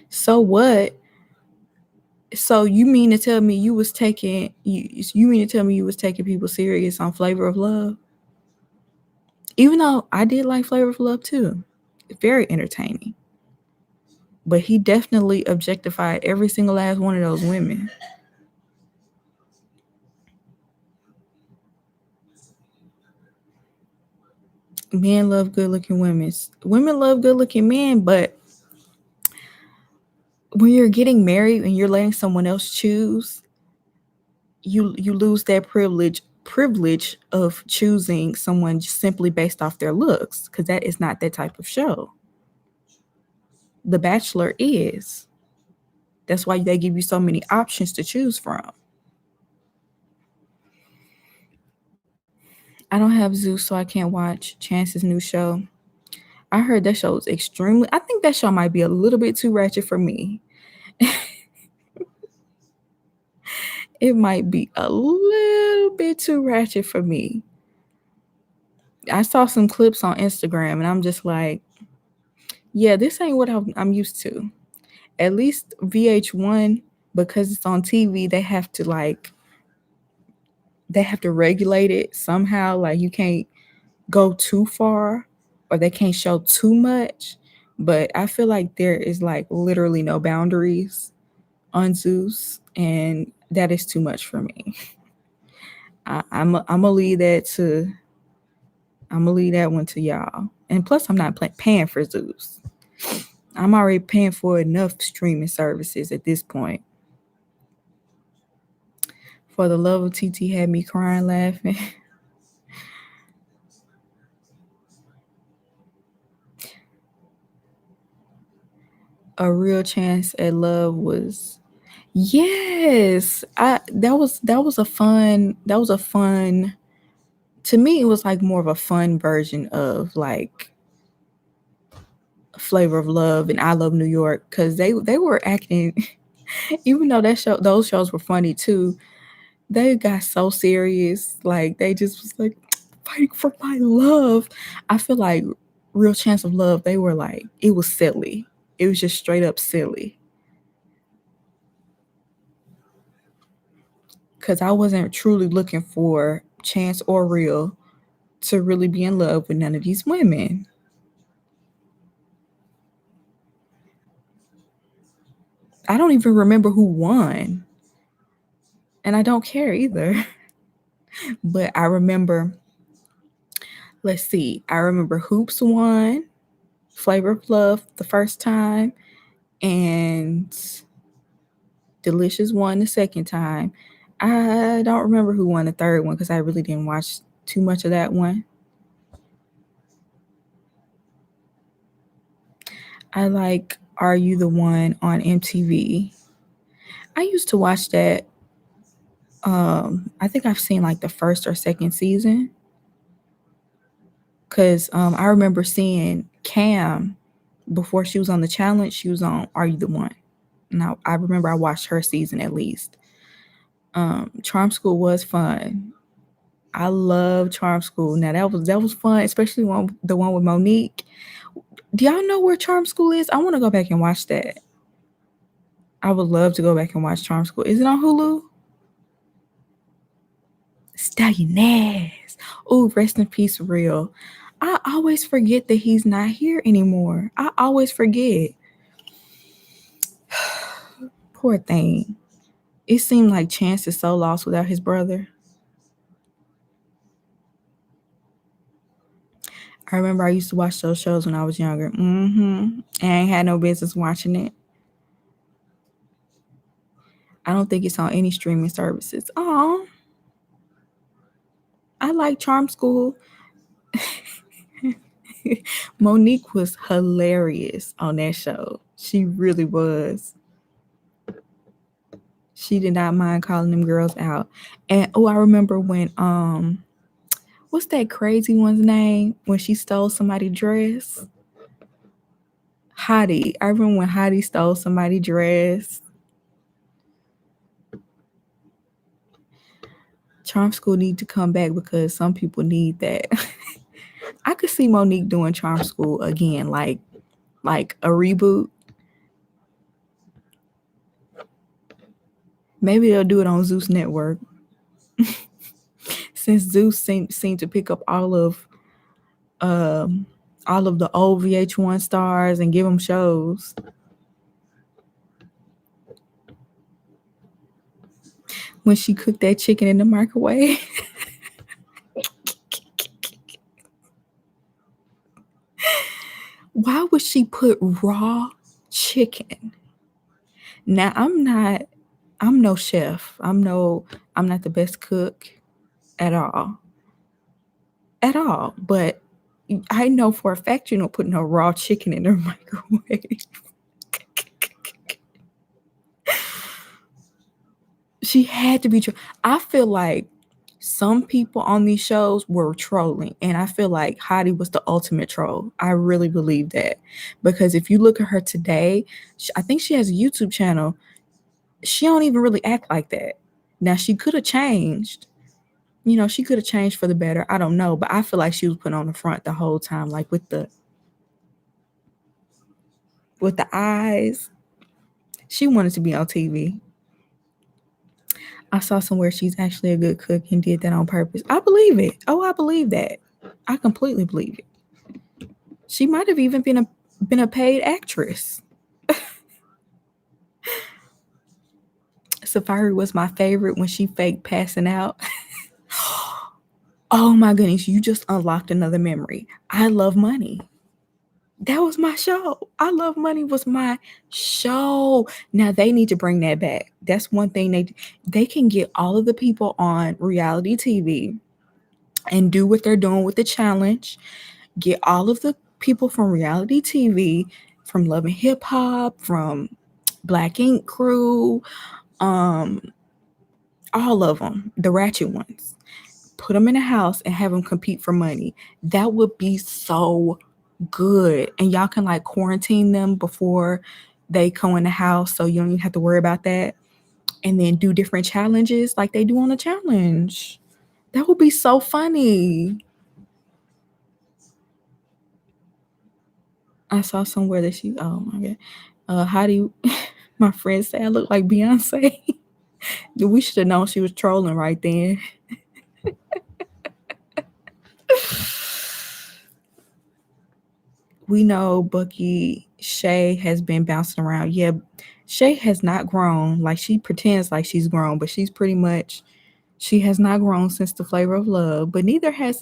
So what? So you mean to tell me you was taking people serious on Flavor of Love? Even though I did like Flavor of Love too. Very entertaining. But he definitely objectified every single last one of those women. Men love good-looking women. Women love good-looking men, but when you're getting married and you're letting someone else choose, you lose that privilege of choosing someone just simply based off their looks, because that is not that type of show. The Bachelor is. That's why they give you so many options to choose from. I don't have Zeus, so I can't watch Chance's new show. I heard that show is I think that show might be a little bit too ratchet for me. It might be a little bit too ratchet for me. I saw some clips on Instagram and I'm just like, yeah, this ain't what I'm used to. At least VH1, because it's on TV, they have to regulate it somehow. Like, you can't go too far or they can't show too much. But I feel like there is like literally no boundaries on Zeus, and that is too much for me. I'm gonna leave that one to y'all. And plus, I'm not paying for Zeus. I'm already paying for enough streaming services at this point. For the Love of TT had me crying laughing. A Real Chance at Love was, yes. That was a fun, to me it was like more of a fun version of like Flavor of Love and I Love New York, because they were acting even though those shows were funny too, they got so serious. Like, they just was like, fighting for my love. I feel like Real Chance of Love, they were like, it was silly. It was just straight up silly. Because I wasn't truly looking for Chance or Real to really be in love with none of these women. I don't even remember who won. And I don't care either. But I remember, let's see, I remember Hoops won, Flavor of Love the first time, and Delicious won the second time. I don't remember who won the third one because I really didn't watch too much of that one. I like Are You the One on MTV. I used to watch that. I think I've seen like the first or second season. Because I remember seeing Cam before she was on the challenge. She was on Are You the One? And I remember I watched her season at least. Charm School was fun. I love Charm School. Now that was fun, especially the one with Monique. Do y'all know where Charm School is? I want to go back and watch that. I would love to go back and watch Charm School. Is it on Hulu? Stallioness. Oh, rest in peace, Real. I always forget that he's not here anymore. I always forget. Poor thing. It seemed like Chance is so lost without his brother. I remember I used to watch those shows when I was younger. And I ain't had no business watching it. I don't think it's on any streaming services. Oh, I like Charm School. Monique was hilarious on that show. She really was. She did not mind calling them girls out. And I remember when what's that crazy one's name when she stole somebody's dress? Hottie. I remember when Hottie stole somebody's dress. Charm School need to come back because some people need that. I could see Monique doing Charm School again, like a reboot. Maybe they'll do it on Zeus Network. Since Zeus seemed to pick up all of the old VH1 stars and give them shows. When she cooked that chicken in the microwave. Why would she put raw chicken? Now I'm no chef. I'm not the best cook at all. At all. But I know for a fact you don't put no raw chicken in the microwave. She had to be I feel like some people on these shows were trolling, and I feel like Hottie was the ultimate troll. I really believe that, because if you look at her today, I think she has a YouTube channel. She don't even really act like that. Now she could have changed. She could have changed for the better. I don't know, but I feel like she was put on the front the whole time, like with the eyes. She wanted to be on TV. I saw somewhere she's actually a good cook and did that on purpose. I believe it. Oh, I believe that. I completely believe it. She might have even been a paid actress. Safari was my favorite when she faked passing out. Oh my goodness, you just unlocked another memory. I Love Money. That was my show. I Love Money was my show. Now they need to bring that back. That's one thing they can get all of the people on reality TV and do what they're doing with the challenge. Get all of the people from reality TV, from Love and Hip Hop, from Black Ink Crew, all of them, the ratchet ones. Put them in a house and have them compete for money. That would be so good. And y'all can like quarantine them before they go in the house, so you don't even have to worry about that. And then do different challenges like they do on the challenge. That would be so funny. I saw somewhere that oh my God. How do you, my friend say I look like Beyonce? We should have known she was trolling right then. We know Bucky Shay has been bouncing around. Yeah, Shay has not grown. Like, she pretends like she's grown, but she has not grown since The Flavor of Love. But neither has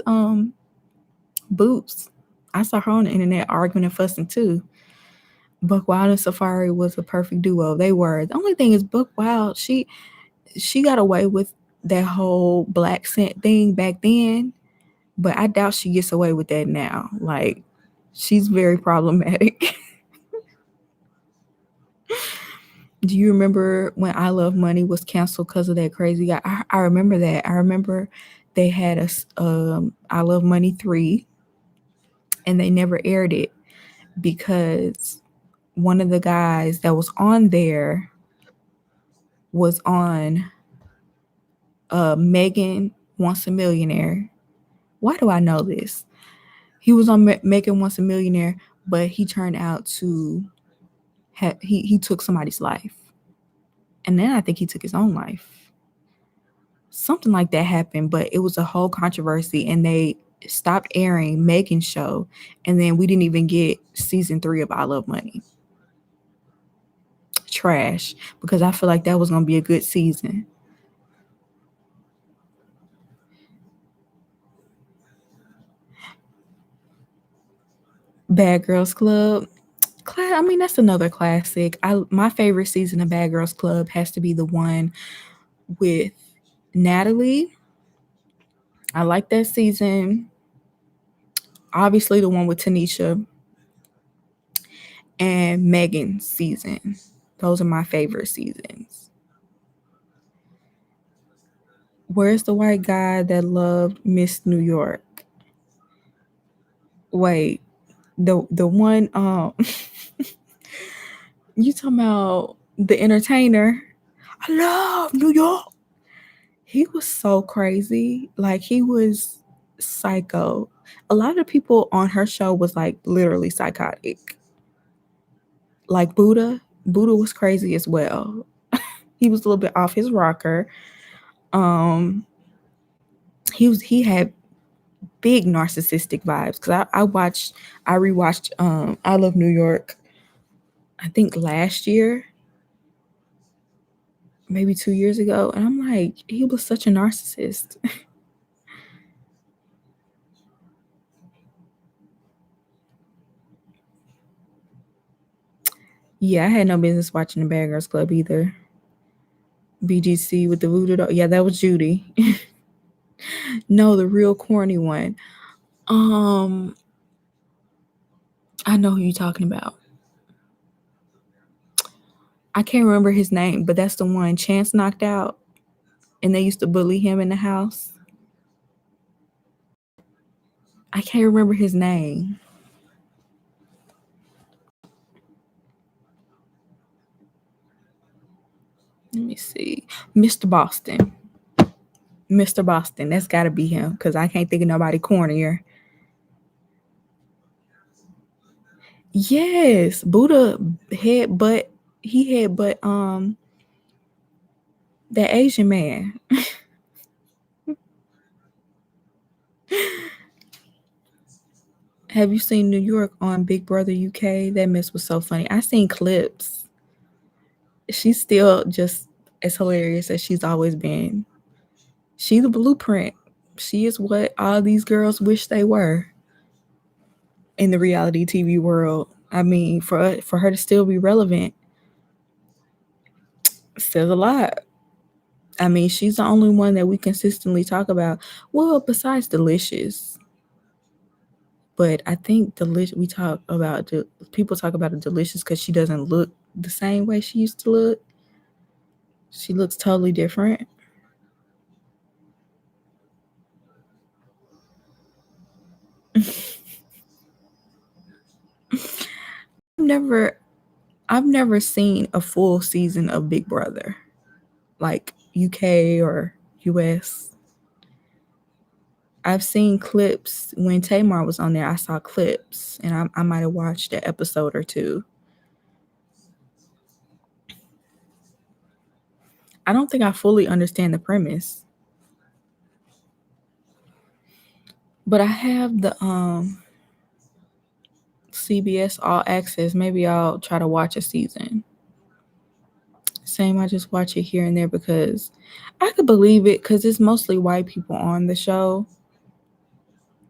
Boots. I saw her on the internet arguing and fussing too. Buck Wild and Safari was a perfect duo. They were. The only thing is Buck Wild, she got away with that whole black scent thing back then, but I doubt she gets away with that now. Like, she's very problematic. Do you remember when I Love Money was canceled because of that crazy guy? I remember that. I remember they had I Love Money 3, and they never aired it because one of the guys that was on there was on Megan Wants a Millionaire. Why do I know this? He was on Megan Wants a Millionaire, but he turned out to he took somebody's life. And then I think he took his own life. Something like that happened, but it was a whole controversy, and they stopped airing Megan's show, and then we didn't even get season 3 of I Love Money. Trash, because I feel like that was going to be a good season. Bad Girls Club. I mean, that's another classic. My favorite season of Bad Girls Club has to be the one with Natalie. I like that season. Obviously, the one with Tanisha and Megan's season. Those are my favorite seasons. Where's the white guy that loved Miss New York? Wait, the one you talking about the entertainer? I love New York. He was so crazy. Like, he was psycho. A lot of the people on her show was like literally psychotic. Like Buddha was crazy as well. He was a little bit off his rocker. He had big narcissistic vibes, because I rewatched I Love New York, I think last year, maybe 2 years ago, and I'm like, he was such a narcissist. Yeah, I had no business watching the Bad Girls Club either. BGC with the voodoo doll. Yeah, that was Judy. No, the real corny one. I know who you're talking about. I can't remember his name, but that's the one Chance knocked out, and they used to bully him in the house. I can't remember his name. Let me see. Mr. Boston. Mr. Boston. That's got to be him, because I can't think of nobody cornier. Yes, Buddha headbutt. He headbutt that Asian man. Have you seen New York on Big Brother UK? That mess was so funny. I seen clips. She's still just as hilarious as she's always been. She's the blueprint. She is what all these girls wish they were in the reality TV world. I mean, for her to still be relevant says a lot. I mean, she's the only one that we consistently talk about. Well, besides Delicious. But I think people talk about it Delicious because she doesn't look the same way she used to look. She looks totally different. I've never seen a full season of Big Brother, like UK or US. I've seen clips when Tamar was on there. I saw clips, and I might have watched an episode or two. I don't think I fully understand the premise, but I have CBS All Access. Maybe I'll try to watch a season. Same, I just watch it here and there because I could believe it because it's mostly white people on the show.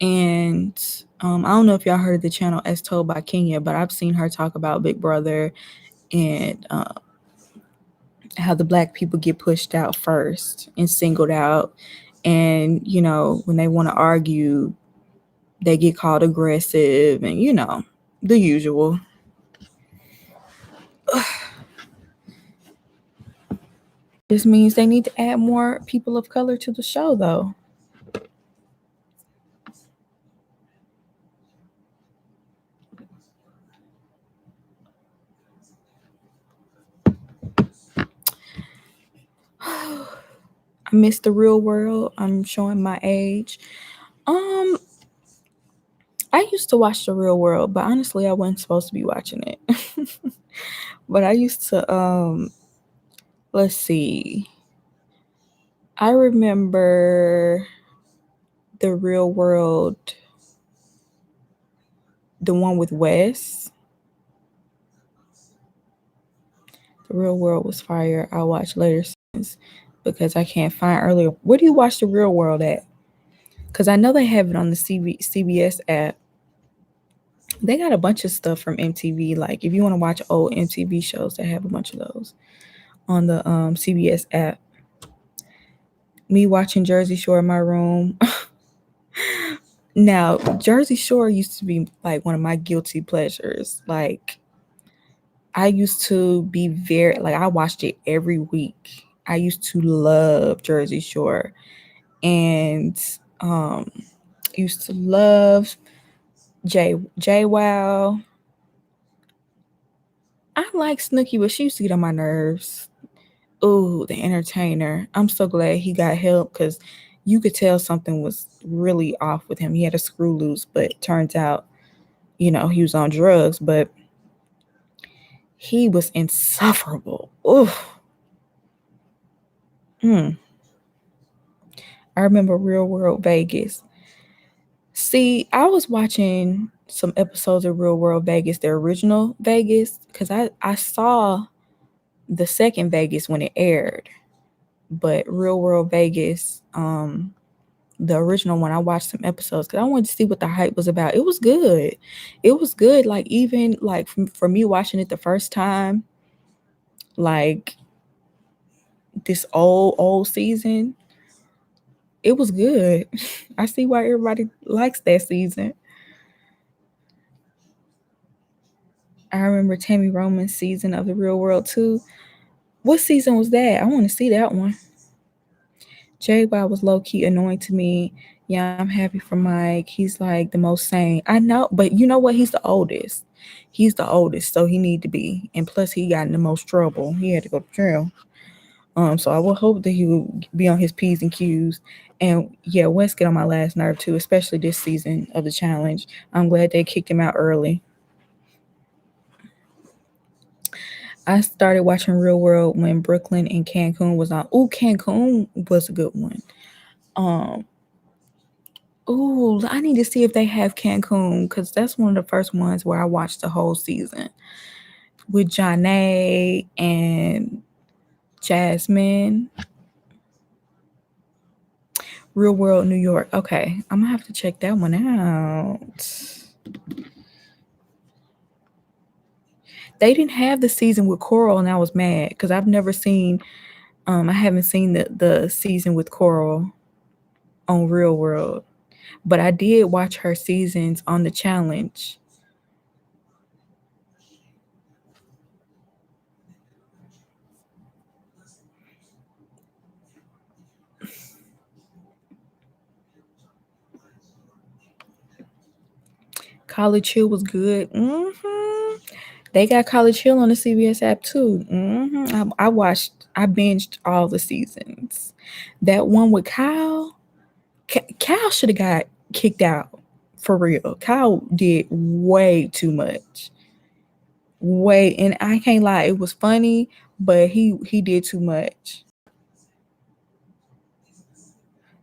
And I don't know if y'all heard the channel As Told by Kenya, but I've seen her talk about Big Brother and how the black people get pushed out first and singled out. And, you know, when they want to argue, they get called aggressive and, you know, the usual. This means they need to add more people of color to the show, though. I miss the real world. I'm showing my age. I used to watch the real world, but honestly, I wasn't supposed to be watching it. But I used to let's see. I remember the real world, the one with Wes. The real world was fire. I'll watch later scenes because I can't find earlier. Where do you watch the real world at? Because I know they have it on the CBS app. They got a bunch of stuff from MTV. Like if you want to watch old MTV shows, they have a bunch of those on the CBS app. Me watching Jersey Shore in my room. Now, Jersey Shore used to be like one of my guilty pleasures. Like I used to be very like I watched it every week. I used to love Jersey Shore and used to love J Wow. I like Snooki, but she used to get on my nerves. Oh, the entertainer. I'm so glad he got help because you could tell something was really off with him. He had a screw loose, but turns out, you know, he was on drugs, but he was insufferable. Oh, I remember Real World Vegas. See, I was watching some episodes of Real World Vegas, the original Vegas, because I saw the second Vegas when it aired. But Real World Vegas, the original one, I watched some episodes because I wanted to see what the hype was about. It was good. It was good. Like even like for me watching it the first time, like this old season, it was good. I see why everybody likes that season. I remember Tammy Roman's season of The Real World too. What season was that? I want to see that one. J.Y. was low-key annoying to me. Yeah, I'm happy for Mike. He's like the most sane. I know, but you know what? He's the oldest. He's the oldest, so he need to be. And plus, he got in the most trouble. He had to go to jail. So I will hope that he will be on his P's and Q's. And yeah, West get on my last nerve too, especially this season of the challenge. I'm glad they kicked him out early. I started watching Real World when Brooklyn and Cancun was on. Ooh, Cancun was a good one. Ooh, I need to see if they have Cancun because that's one of the first ones where I watched the whole season with Janae and Jasmine. Real World New York. Okay, I'm gonna have to check that one out. They didn't have the season with Coral, and I was mad because I've never seen. I haven't seen the season with Coral on Real World, but I did watch her seasons on the challenge. College Hill was good. They got College Hill on the CBS app too. I binged all the seasons. That one with Kyle, Kyle should have got kicked out for real. Kyle did way too much. Way, and I can't lie, it was funny, but he did too much.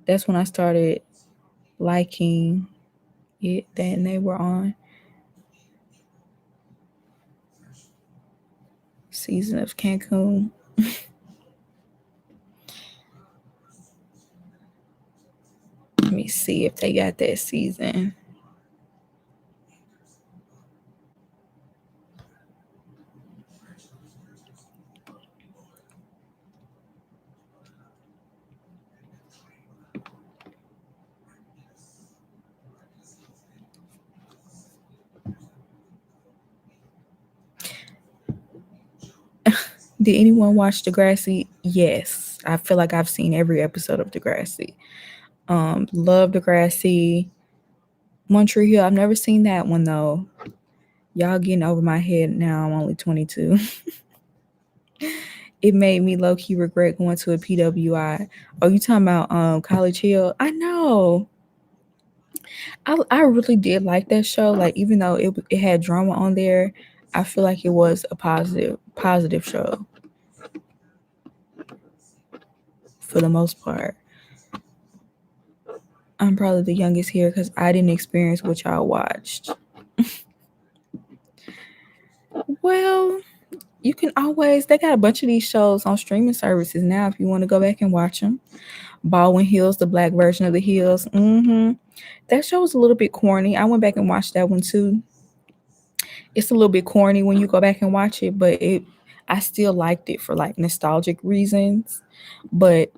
That's when I started liking it. Then they were on. season of Cancun. Let me see if they got that season. Did anyone watch Degrassi? Yes. I feel like I've seen every episode of Degrassi. Love Degrassi. One Tree Hill. I've never seen that one though. Y'all getting over my head now. I'm only 22. It made me low-key regret going to a PWI. Oh, you talking about College Hill? I know. I really did like that show. Like, even though it had drama on there, I feel like it was a positive show for the most part. I'm probably the youngest here because I didn't experience what y'all watched. Well, you can always, they got a bunch of these shows on streaming services now if you want to go back and watch them. Baldwin Hills, the black version of the Hills. That show was a little bit corny. I went back and watched that one too. It's a little bit corny when you go back and watch it, but I still liked it for like nostalgic reasons. But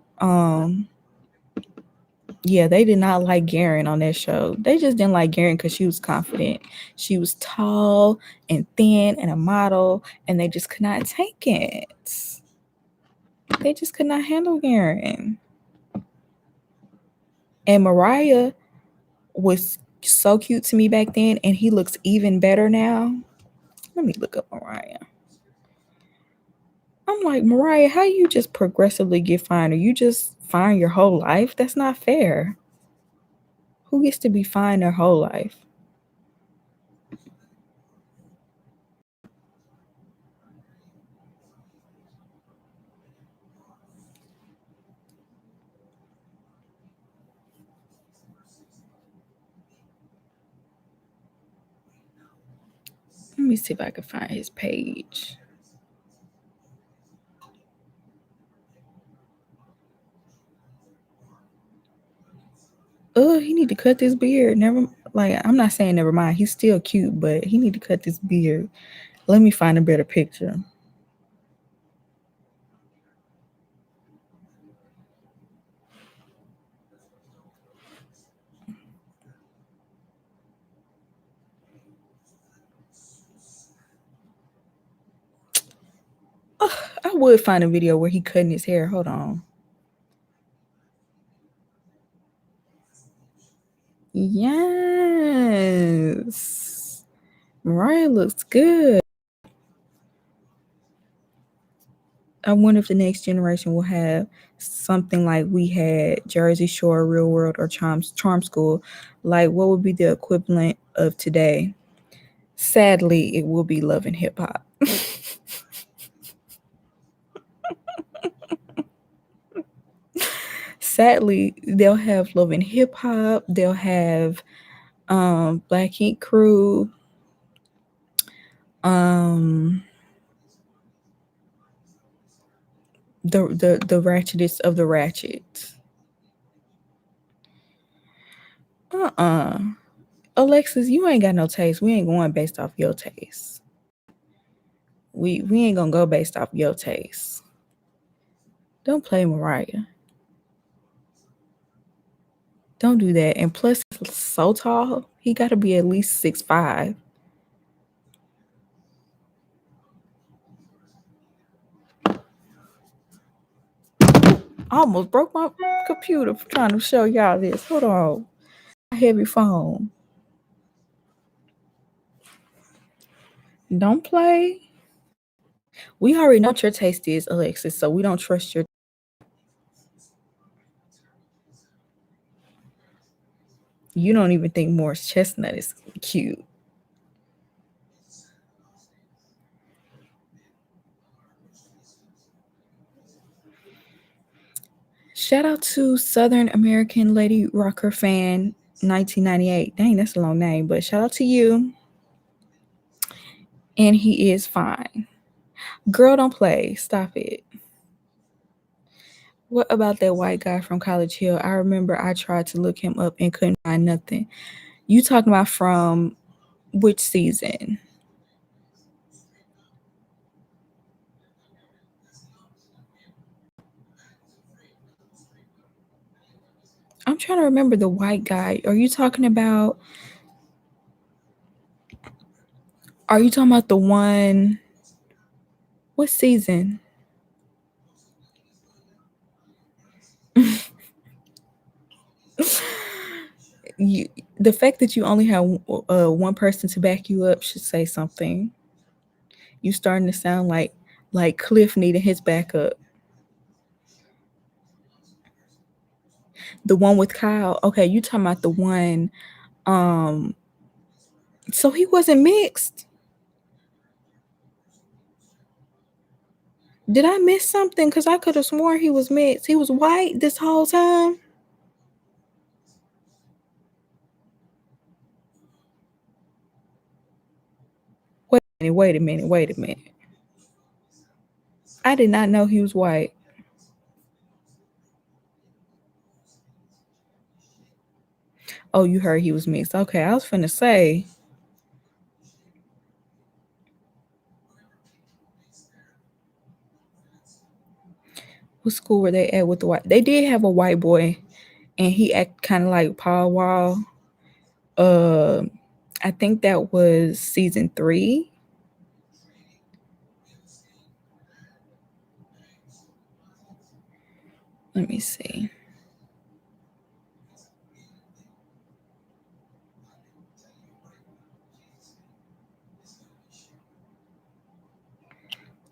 yeah, they did not like Garen on that show. They just didn't like Garen because she was confident. She was tall and thin and a model, and they just could not take it. They just could not handle Garen. And Mariah was so cute to me back then, and he looks even better now. Let me look up Mariah. I'm like, Mariah, how you just progressively get finer? You just fine your whole life? That's not fair. Who gets to be fine their whole life? Let me see if I can find his page. Oh, he need to cut this beard. I'm not saying never mind. He's still cute, but he need to cut this beard. Let me find a better picture. Oh, I would find a video where he cutting his hair. Hold on. Yes. Mariah looks good. I wonder if the next generation will have something like we had, Jersey Shore, Real World, or Charm School. Like, what would be the equivalent of today? Sadly, it will be Love and Hip Hop. Sadly, they'll have Love and Hip Hop. They'll have Black Ink Crew. The ratchetest of the ratchet. Alexis, you ain't got no taste. We ain't going based off your taste. We ain't gonna go based off your taste. Don't play Mariah. Don't do that. And plus, he's so tall, he got to be at least 6'5". I almost broke my computer trying to show y'all this. Hold on. Heavy phone. Don't play. We already know what your taste is, Alexis, so we don't trust your. You don't even think Morris Chestnut is cute. Shout out to Southern American Lady Rocker fan 1998. Dang, that's a long name, but shout out to you. And he is fine. Girl, don't play. Stop it. What about that white guy from College Hill? I remember I tried to look him up and couldn't find nothing. You talking about from which season? I'm trying to remember the white guy. Are you talking about the one, what season? You, the fact that you only have one person to back you up should say something. You starting to sound like Cliff needing his backup. The one with Kyle. Okay, you talking about the one. Um, so he wasn't mixed. Did I miss something? Because I could have sworn he was mixed. He was white this whole time. Wait a minute. Wait a minute. I did not know he was white. Oh, you heard he was mixed. Okay, I was finna say. What school were they at with the white? They did have a white boy, and he act kind of like Paul Wall. Uh, I think that was season 3. Let me see.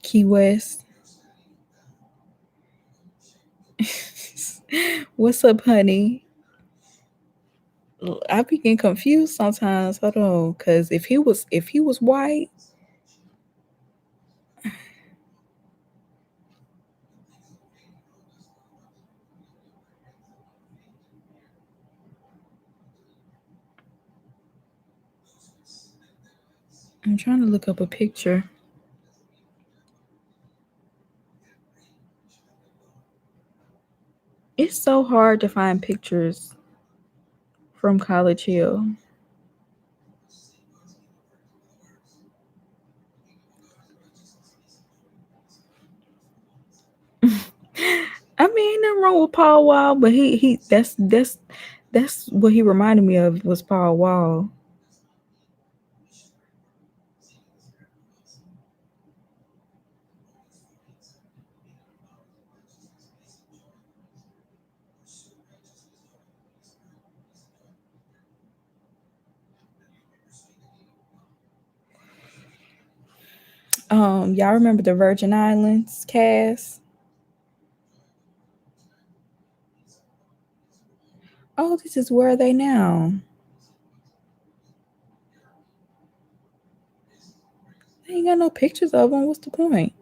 Key West. What's up, honey? I be getting confused sometimes. Hold on, because if he was white, I'm trying to look up a picture. It's so hard to find pictures from College Hill. I mean, ain't nothing wrong with Paul Wall, but he that's what he reminded me of was Paul Wall. Y'all remember the Virgin Islands cast? Oh, this is where are they now? They ain't got no pictures of them. What's the point?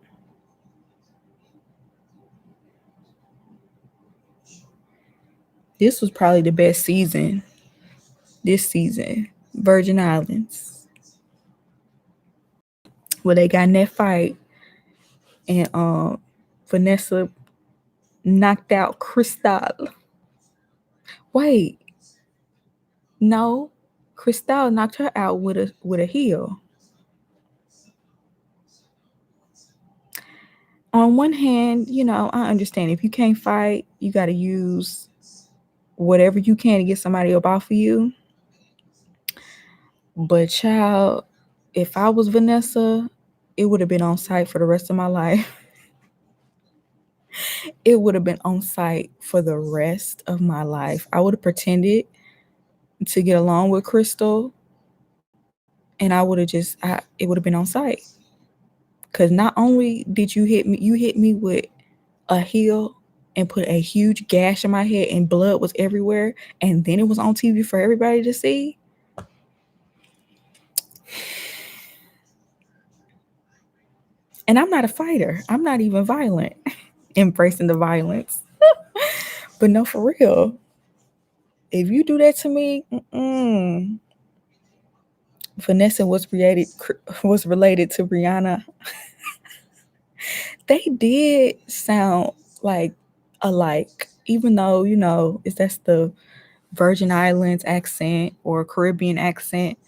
This was probably the best season. This season, Virgin Islands, where they got in that fight and Vanessa knocked out Crystal. Wait, no, Crystal knocked her out with a heel. On one hand, I understand if you can't fight, you got to use whatever you can to get somebody up off of you. But child, if I was Vanessa, it would have been on site for the rest of my life. It would have been on site for the rest of my life. I would have pretended to get along with Crystal, and I would have it would have been on site. Because not only did you hit me with a heel and put a huge gash in my head and blood was everywhere, and then it was on TV for everybody to see. And I'm not a fighter. I'm not even violent. Embracing the violence. But no, for real. If you do that to me, Vanessa was related to Rihanna. They did sound like alike, even though, that's the Virgin Islands accent or Caribbean accent.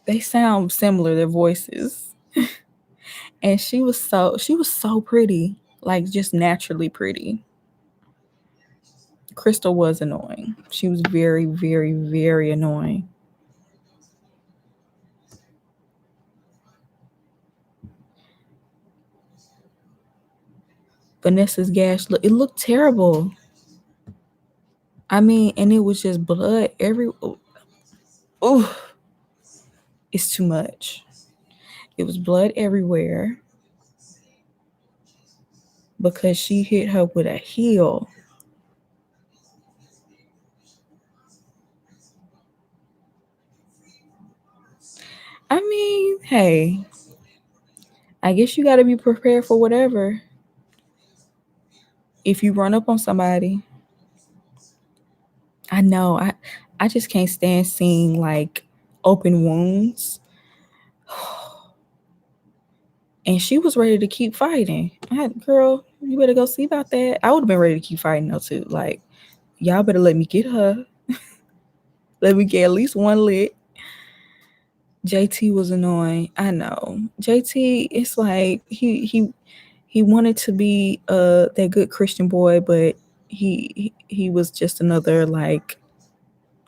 They sound similar, their voices. And she was so pretty, like just naturally pretty. Crystal was annoying. She was very, very, very annoying. Vanessa's gash it looked terrible. I mean, and it was just blood every. Oh, it's too much. It was blood everywhere because she hit her with a heel. I mean, hey, I guess you got to be prepared for whatever. If you run up on somebody, I know I just can't stand seeing like open wounds. And she was ready to keep fighting. Girl, you better go see about that. I would have been ready to keep fighting though too. Like, y'all better let me get her. Let me get at least one lit. JT was annoying. I know. JT, it's like he wanted to be that good Christian boy, but he was just another like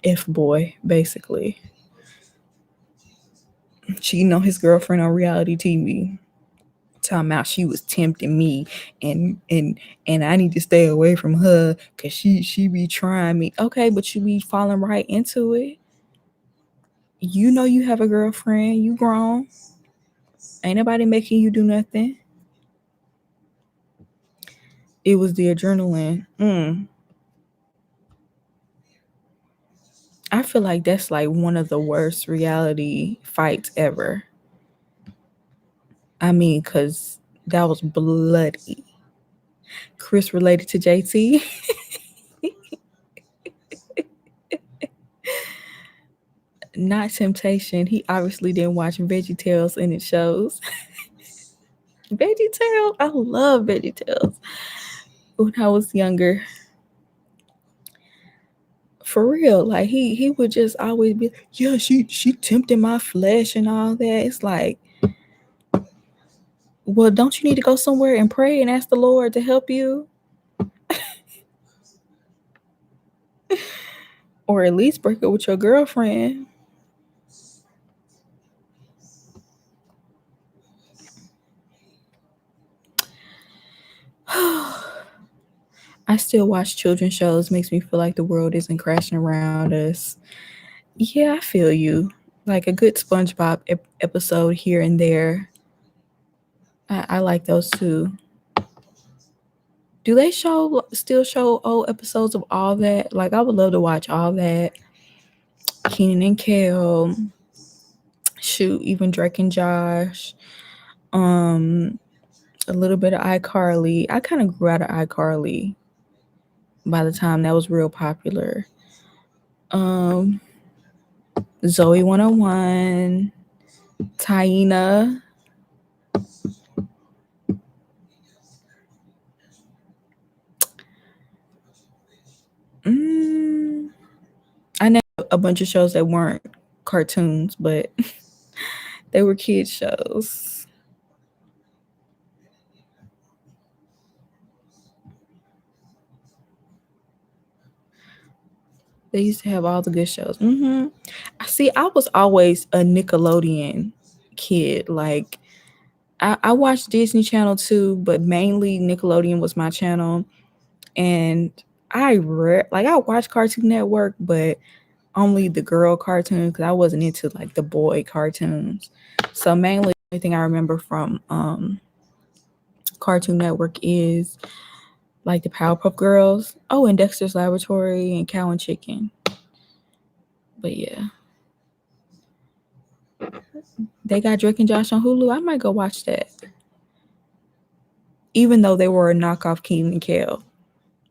F boy, basically. Cheating on his girlfriend on reality TV. Talking about she was tempting me and I need to stay away from her because she be trying me. Okay, but you be falling right into it. You know you have a girlfriend, you grown. Ain't nobody making you do nothing. It was the adrenaline. I feel like that's like one of the worst reality fights ever. I mean, because that was bloody. Chris related to JT. Not Temptation. He obviously didn't watch VeggieTales and it shows. VeggieTales. I love VeggieTales. When I was younger. For real. Like he would just always be, yeah, she tempted my flesh and all that. It's like, well, don't you need to go somewhere and pray and ask the Lord to help you? Or at least break up with your girlfriend. I still watch children's shows. Makes me feel like the world isn't crashing around us. Yeah, I feel you. Like a good SpongeBob episode here and there. I like those too. Do they still show old episodes of all that? Like I would love to watch all that. Keenan and Kel. Shoot, even Drake and Josh. A little bit of iCarly. I kind of grew out of iCarly by the time that was real popular. Zoe 101, Taina. I know a bunch of shows that weren't cartoons, but they were kids shows. They used to have all the good shows. See, I was always a Nickelodeon kid. Like, I watched Disney Channel too, but mainly Nickelodeon was my channel. And I watched Cartoon Network, but only the girl cartoons because I wasn't into like the boy cartoons. So mainly, the only thing I remember from Cartoon Network is like the Powerpuff Girls. Oh, and Dexter's Laboratory and Cow and Chicken. But yeah. They got Drake and Josh on Hulu. I might go watch that. Even though they were a knockoff Keenan and Kel.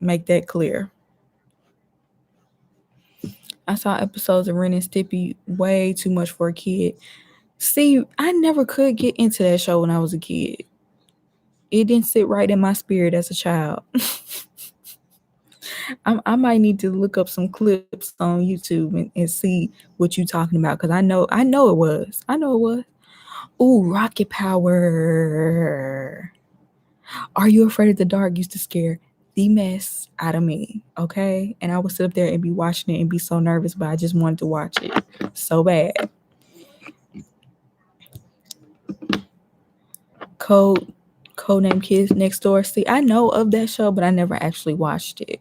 Make that clear. I saw episodes of Ren and Stimpy way too much for a kid. See, I never could get into that show when I was a kid. It didn't sit right in my spirit as a child. I might need to look up some clips on YouTube and see what you talking about, because I know it was. I know it was. Ooh, Rocket Power. Are You Afraid of the Dark used to scare the mess out of me, okay? And I would sit up there and be watching it and be so nervous, but I just wanted to watch it so bad. Code Codename Kids Next Door. See, I know of that show, but I never actually watched it.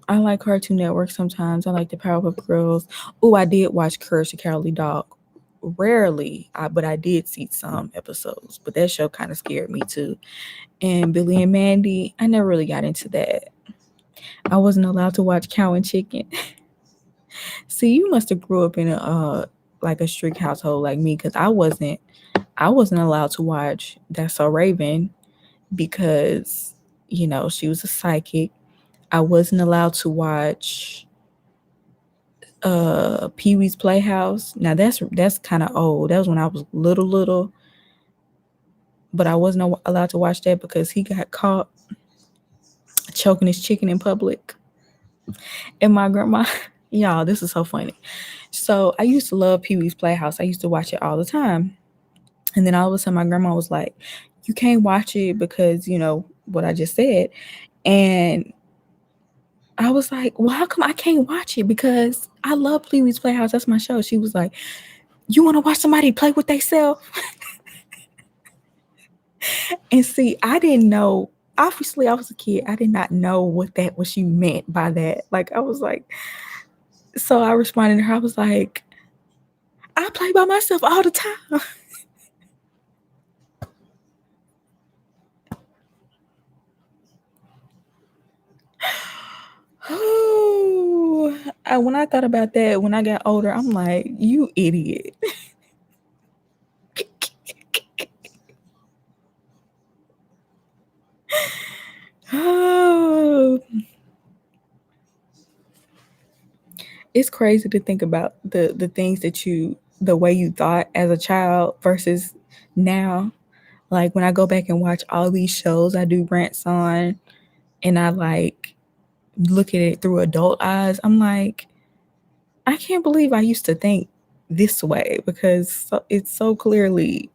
I like Cartoon Network sometimes. I like the Powerpuff Girls. Oh, I did watch Courage the Cowardly Dog. Rarely, but I did see some episodes. But that show kind of scared me too. And Billy and Mandy, I never really got into that. I wasn't allowed to watch Cow and Chicken. See, you must have grew up in a like a strict household like me, because I wasn't allowed to watch That's So Raven because she was a psychic. I wasn't allowed to watch Pee-wee's Playhouse. Now that's kind of old. That was when I was little, but I wasn't allowed to watch that because he got caught choking his chicken in public. And my grandma, y'all, this is so funny. So I used to love Pee-wee's Playhouse. I used to watch it all the time. And then all of a sudden my grandma was like, you can't watch it because, what I just said. And I was like, well, how come I can't watch it? Because I love Pee-wee's Playhouse. That's my show. She was like, you want to watch somebody play with themselves? And see, I didn't know. Obviously, I was a kid. I did not know what she meant by that. Like, I was like, so I responded to her. I was like, I play by myself all the time. Oh, when I thought about that, when I got older, I'm like, you idiot. Oh, it's crazy to think about the things the way you thought as a child versus now. Like when I go back and watch all these shows I do rants on, and I like look at it through adult eyes, I'm like, I can't believe I used to think this way, because it's so clearly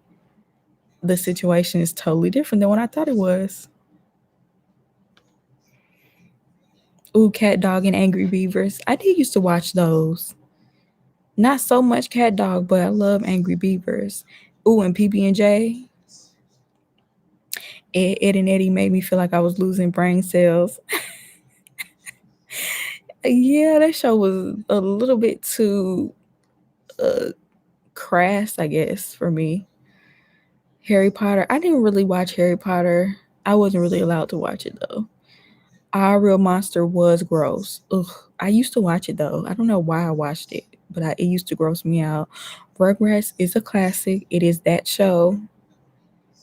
the situation is totally different than what I thought it was. Ooh, Cat Dog and Angry Beavers. I did used to watch those. Not so much Cat Dog, but I love Angry Beavers. Ooh, and PB&J. Ed and Eddie made me feel like I was losing brain cells. Yeah, that show was a little bit too crass, I guess, for me. Harry Potter. I didn't really watch Harry Potter. I wasn't really allowed to watch it though. Our Real Monster was gross. Ugh. I used to watch it though. I don't know why I watched it, but it used to gross me out. Rugrats is a classic. It is that show.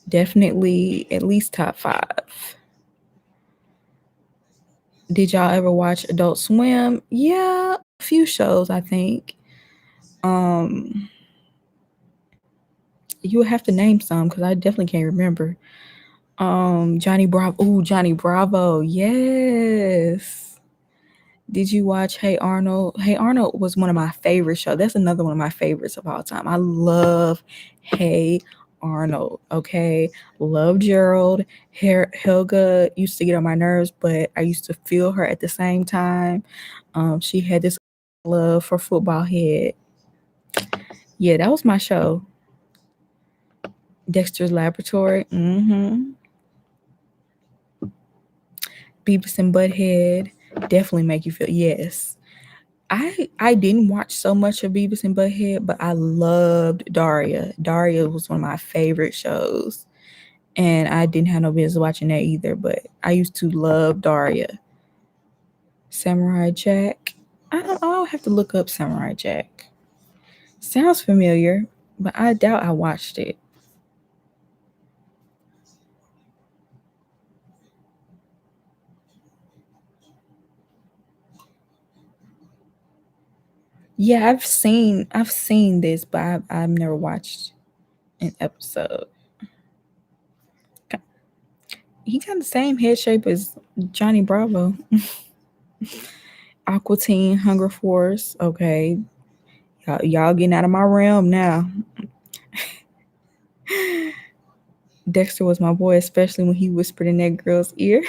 Definitely at least top 5. Did y'all ever watch Adult Swim? Yeah, a few shows, I think. You would have to name some because I definitely can't remember. Johnny Bravo. Ooh, Johnny Bravo. Yes. Did you watch Hey Arnold? Hey Arnold was one of my favorite shows. That's another one of my favorites of all time. I love Hey Arnold. Okay. Love Gerald. Helga used to get on my nerves, but I used to feel her at the same time. She had this love for football head. Yeah, that was my show. Dexter's Laboratory. Beavis and Butthead. Definitely make you feel, yes. I didn't watch so much of Beavis and Butthead, but I loved Daria. Daria was one of my favorite shows. And I didn't have no business watching that either, but I used to love Daria. Samurai Jack. I'll have to look up Samurai Jack. Sounds familiar, but I doubt I watched it. Yeah, I've seen this, but I've never watched an episode. He got the same head shape as Johnny Bravo. Aqua Teen, Hunger Force. Okay. Y'all getting out of my realm now. Dexter was my boy, especially when he whispered in that girl's ear.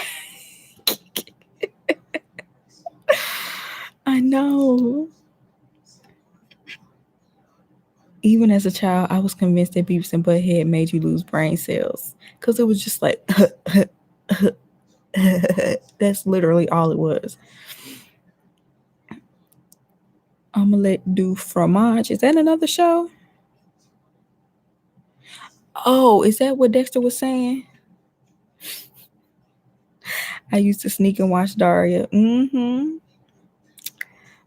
I know. Even as a child, I was convinced that Beavis and Butthead made you lose brain cells. Because it was just like, that's literally all it was. Omelette du fromage. Is that another show? Oh, is that what Dexter was saying? I used to sneak and watch Daria.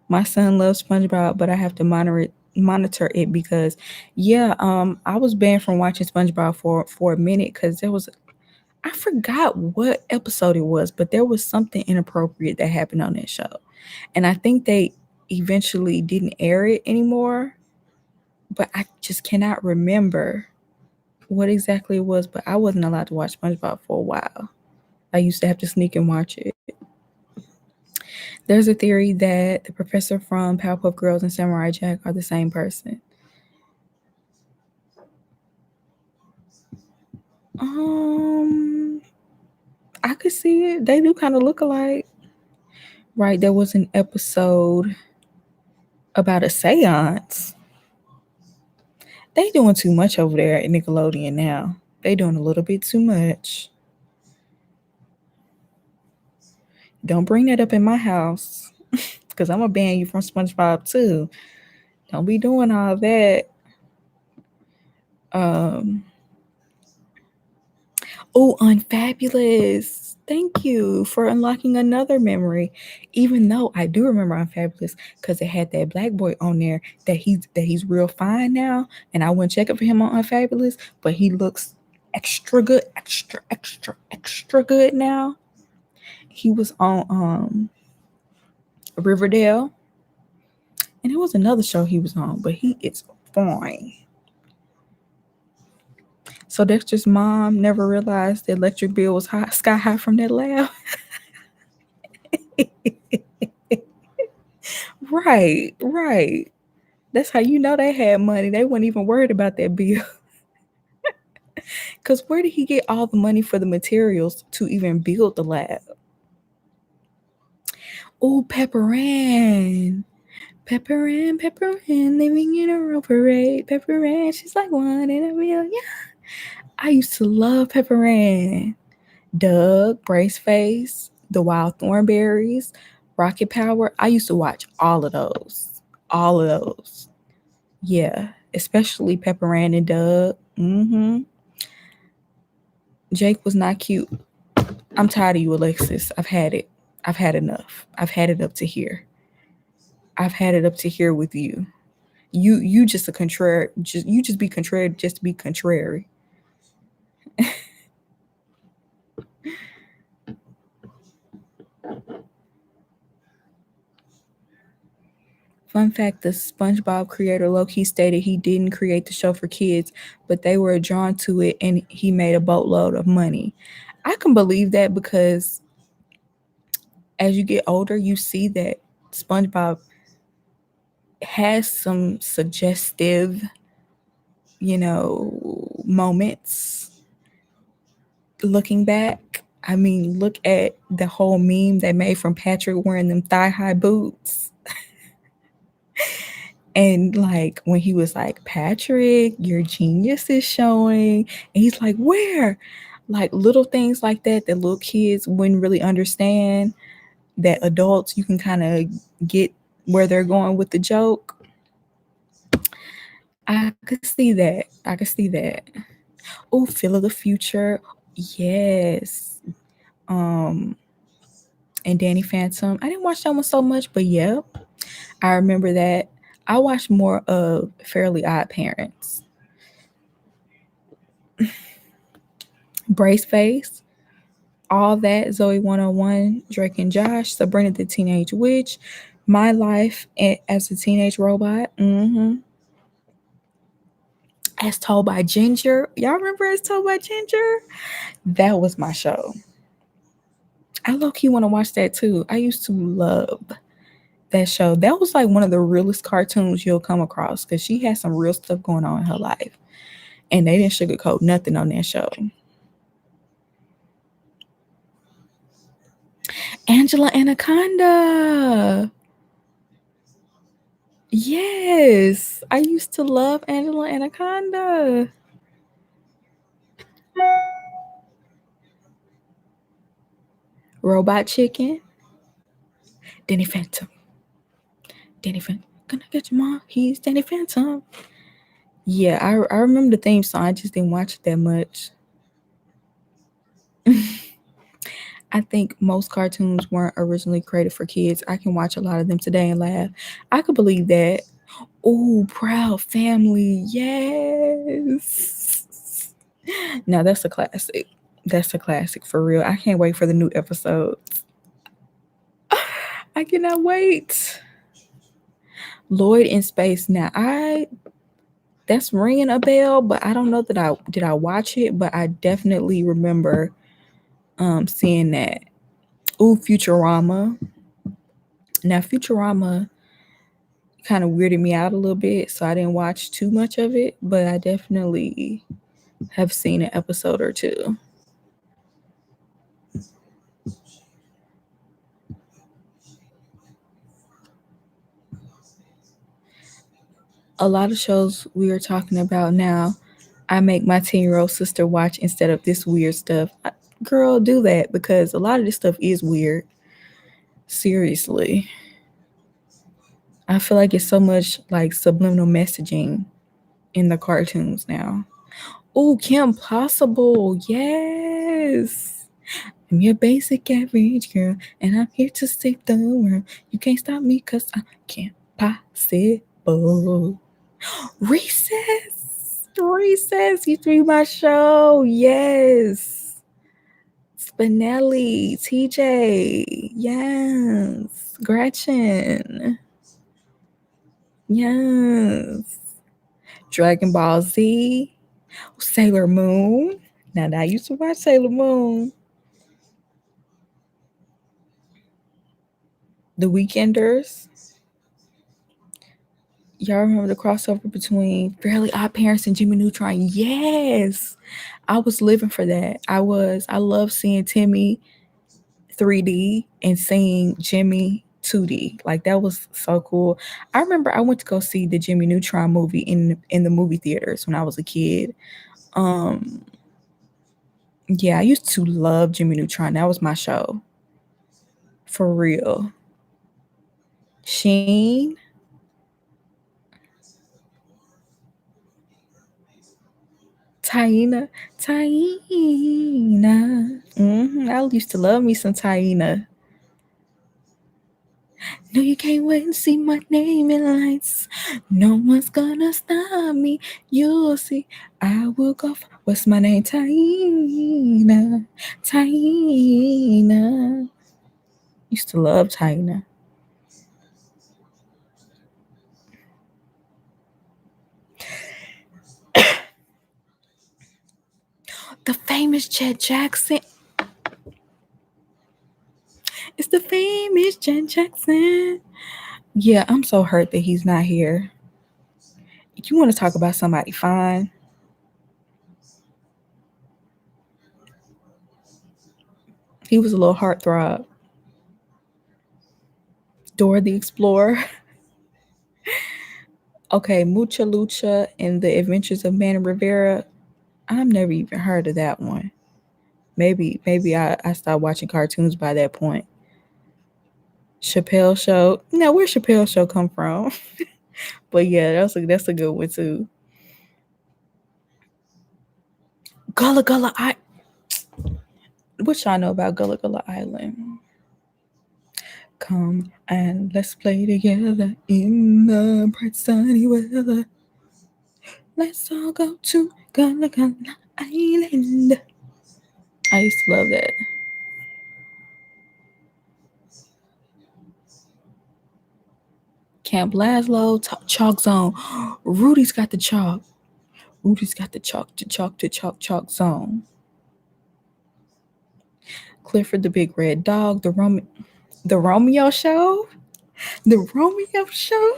My son loves SpongeBob, but I have to monitor it because, yeah, I was banned from watching SpongeBob for a minute because I forgot what episode it was, but there was something inappropriate that happened on that show, and I think they eventually didn't air it anymore, but I just cannot remember what exactly it was. But I wasn't allowed to watch SpongeBob for a while. I used to have to sneak and watch it. There's a theory that the professor from Powerpuff Girls and Samurai Jack are the same person. I could see it. They do kind of look alike. Right, there was an episode about a seance. They doing too much over there at Nickelodeon now. They doing a little bit too much. Don't bring that up in my house because I'm going to ban you from SpongeBob too. Don't be doing all that. Oh, Unfabulous. Thank you for unlocking another memory. Even though I do remember Unfabulous because it had that black boy on there that he's real fine now, and I went checking for him on Unfabulous, but he looks extra good, extra good now. He was on Riverdale, and it was another show he was on, but he is fine. So Dexter's mom never realized the electric bill was sky high from that lab. Right. That's how you know they had money. They weren't even worried about that bill. Because where did he get all the money for the materials to even build the lab? Oh, Pepper Ann, living in a real parade. Pepper Ann, she's like one in a million. I used to love Pepper Ann. Doug, Braceface, The Wild Thornberries, Rocket Power. I used to watch all of those. Yeah, especially Pepper Ann and Doug. Jake was not cute. I'm tired of you, Alexis. I've had it. I've had enough. I've had it up to here. I've had it up to here with you. You just a contrary. You just be contrary just to be contrary. Fun fact, the SpongeBob creator low-key stated he didn't create the show for kids, but they were drawn to it and he made a boatload of money. I can believe that because as you get older, you see that SpongeBob has some suggestive, moments looking back. I mean, look at the whole meme they made from Patrick wearing them thigh-high boots. And like when he was like, Patrick, your genius is showing. And he's like, where? Like little things like that little kids wouldn't really understand, that adults, you can kind of get where they're going with the joke. I could see that. Oh, Phil of the Future. Yes. And Danny Phantom. I didn't watch that one so much, but yeah, I remember that. I watched more of Fairly Odd Parents. Braceface, all that, Zoe 101, Drake and Josh, Sabrina the Teenage Witch, My Life as a Teenage Robot. I As Told by Ginger. Y'all remember As Told by Ginger? That was my show. I low-key want to watch that too. I used to love that show. That was like one of the realest cartoons you'll come across because she had some real stuff going on in her life. And they didn't sugarcoat nothing on that show. Angela Anaconda. Yes. I used to love Angela Anaconda. Robot Chicken. Danny Phantom. Danny Phantom. Gonna get your mom. He's Danny Phantom. Yeah, I remember the theme song. I just didn't watch it that much. I think most cartoons weren't originally created for kids. I can watch a lot of them today and laugh. I could believe that. Oh, Proud Family. Yes. Now that's a classic. That's a classic for real. I can't wait for the new episodes. I cannot wait. Lloyd in Space. Now that's ringing a bell, but I don't know that I watch it, but I definitely remember seeing that. Ooh, Futurama. Now Futurama kind of weirded me out a little bit, so I didn't watch too much of it, but I definitely have seen an episode or two. A lot of shows we are talking about now, I make my 10-year-old sister watch instead of this weird stuff. Girl, do that because a lot of this stuff is weird. Seriously. I feel like it's so much like subliminal messaging in the cartoons now. Oh, Kim Possible. Yes. I'm your basic average girl, and I'm here to save the world. You can't stop me because I can't possible. Recess. Recess used to be my show. Yes. Spinelli. TJ. Yes. Gretchen. Yes. Dragon Ball Z. Sailor Moon. Now I used to watch Sailor Moon. The Weekenders. Y'all remember the crossover between Fairly Odd Parents and Jimmy Neutron? Yes. I was living for that. I love seeing Timmy 3D and seeing Jimmy 2D. Like that was so cool. I remember I went to go see the Jimmy Neutron movie in the movie theaters when I was a kid. Yeah, I used to love Jimmy Neutron. That was my show. For real. Sheen. Taina. Taina. I used to love me some Taina. No, you can't wait and see my name in lights. No one's gonna stop me. You'll see. I will go. What's my name? Taina. Taina. Used to love Taina. The famous Chet Jackson. It's the famous Chet Jackson. Yeah, I'm so hurt that he's not here. You want to talk about somebody fine? He was a little heartthrob. Dora the Explorer. Okay, Mucha Lucha and the Adventures of Manny Rivera. I've never even heard of that one. Maybe I stopped watching cartoons by that point. Chappelle Show. Now, where Chappelle Show come from? But yeah, that's a good one too. Gullah Gullah what y'all know about Gullah Gullah Island? Come and let's play together in the bright sunny weather. Let's all go to Gullah Gullah Island. I used to love that. Camp Laszlo, Chalk Zone. Rudy's got the chalk. Rudy's got the chalk zone. Clifford the Big Red Dog, the Romeo Show. The Romeo Show.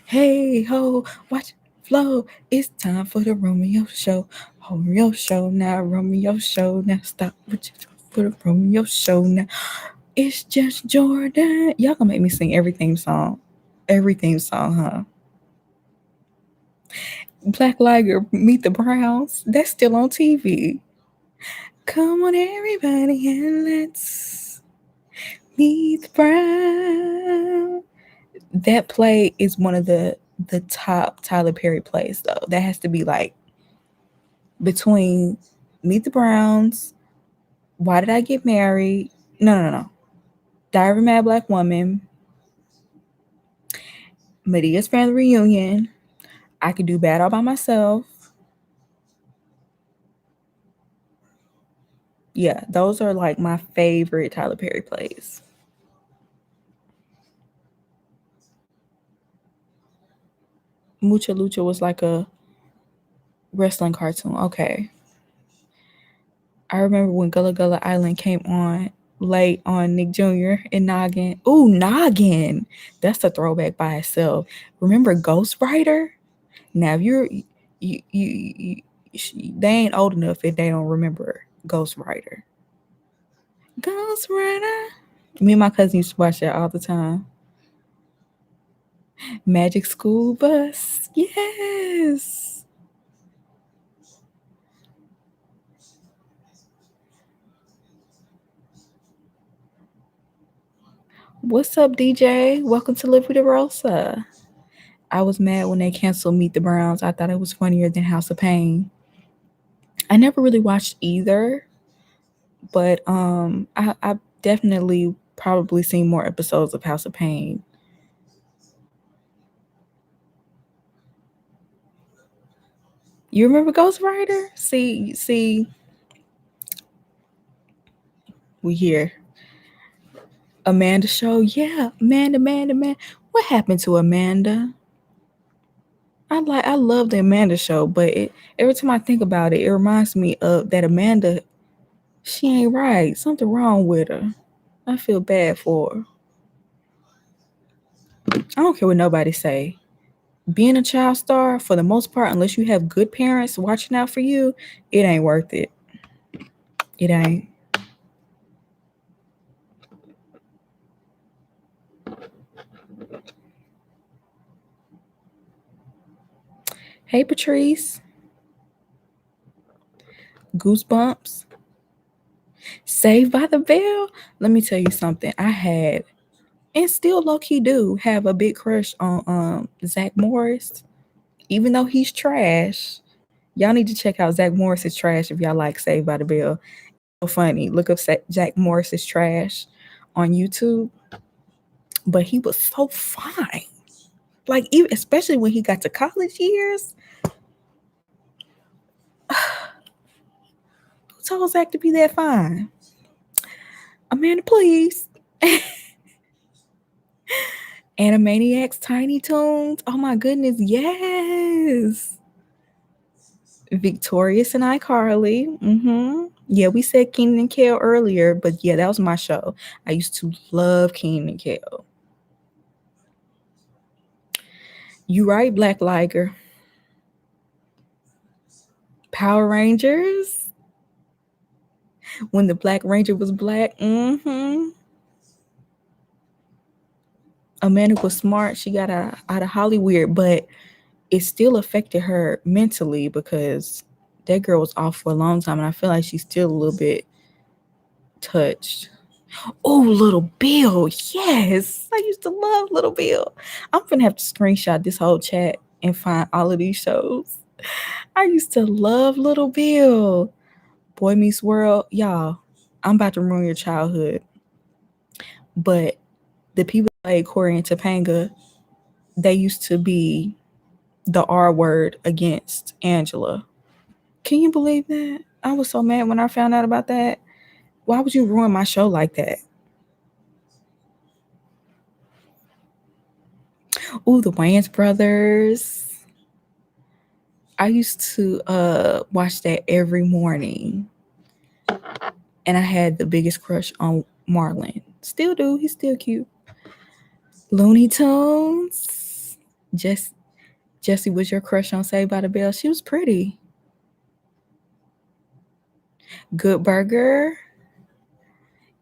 Hey ho, watch flow. It's time for the Romeo Show. Romeo Show now, Romeo Show now. Stop what you do for the Romeo Show now. It's just Jordan. Y'all gonna make me sing every theme song. Every theme song, huh? Black Liger, Meet the Browns. That's still on TV. Come on, everybody, and let's meet the Browns. That play is one of the top Tyler Perry plays, though. That has to be like between Meet the Browns, Why Did I Get Married? No. Diary of a Mad Black Woman, Medea's Family Reunion, I Could Do Bad All By Myself. Yeah, those are like my favorite Tyler Perry plays. Mucha Lucha was like a wrestling cartoon. Okay. I remember when Gullah Gullah Island came on late on Nick Jr. and Noggin. Ooh, Noggin. That's a throwback by itself. Remember Ghost Rider? Now, if they ain't old enough if they don't remember Ghost Rider. Ghost Rider. Me and my cousin used to watch that all the time. Magic School Bus. Yes. What's up, DJ? Welcome to LaVidaRosa. I was mad when they canceled Meet the Browns. I thought it was funnier than House of Pain. I never really watched either, but I definitely probably seen more episodes of House of Pain. You remember Ghost Rider? See, we here. Amanda show, yeah, Amanda. What happened to Amanda? I love the Amanda show, but every time I think about it, it reminds me of that Amanda. She ain't right. Something wrong with her. I feel bad for her. I don't care what nobody say. Being a child star, for the most part, unless you have good parents watching out for you, it ain't worth it. It ain't. Hey, Patrice. Goosebumps. Saved by the Bell. Let me tell you something. I had, and still low-key do, have a big crush on Zach Morris. Even though he's trash. Y'all need to check out Zach Morris's trash if y'all like Saved by the Bell. So funny. Look up Zach Morris's trash on YouTube. But he was so fine. Like, even especially when he got to college years. Who told Zach to be that fine? Amanda, please. Animaniacs, Tiny Toons. Oh my goodness, yes. Victorious and iCarly. Yeah, we said Keenan and Kel earlier, but yeah, that was my show. I used to love Keenan and Kel. You right, Black Liger. Power Rangers. When the Black Ranger was black. Amanda was smart. She got out of Hollywood, but it still affected her mentally because that girl was off for a long time, and I feel like she's still a little bit touched. Oh, Little Bill. Yes. I used to love Little Bill. I'm going to have to screenshot this whole chat and find all of these shows. I used to love Little Bill. Boy Meets World. Y'all, I'm about to ruin your childhood. But the people that played Corey and Topanga, they used to be the R word against Angela. Can you believe that? I was so mad when I found out about that. Why would you ruin my show like that? Ooh, the Wayans brothers. I used to watch that every morning. And I had the biggest crush on Marlon. Still do. He's still cute. Looney Tunes. Jessie was your crush on Saved by the Bell. She was pretty. Good Burger.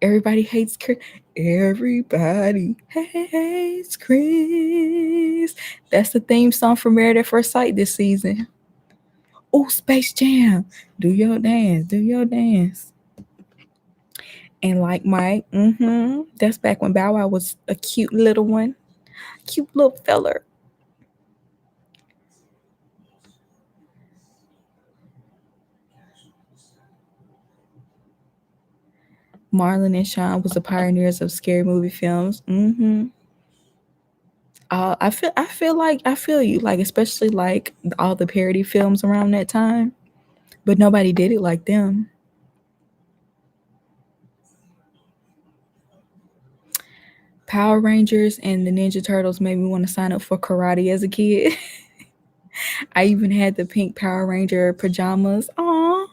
Everybody hates Chris. Everybody hates Chris. That's the theme song for Married at First Sight this season. Oh, Space Jam. Do your dance. Do your dance. And like Mike, that's back when Bow Wow was a cute little one. Cute little feller. Marlon and Sean was the pioneers of scary movie films. I feel you, like especially like all the parody films around that time, but nobody did it like them. Power Rangers and the Ninja Turtles made me want to sign up for karate as a kid. I even had the pink Power Ranger pajamas. Aww.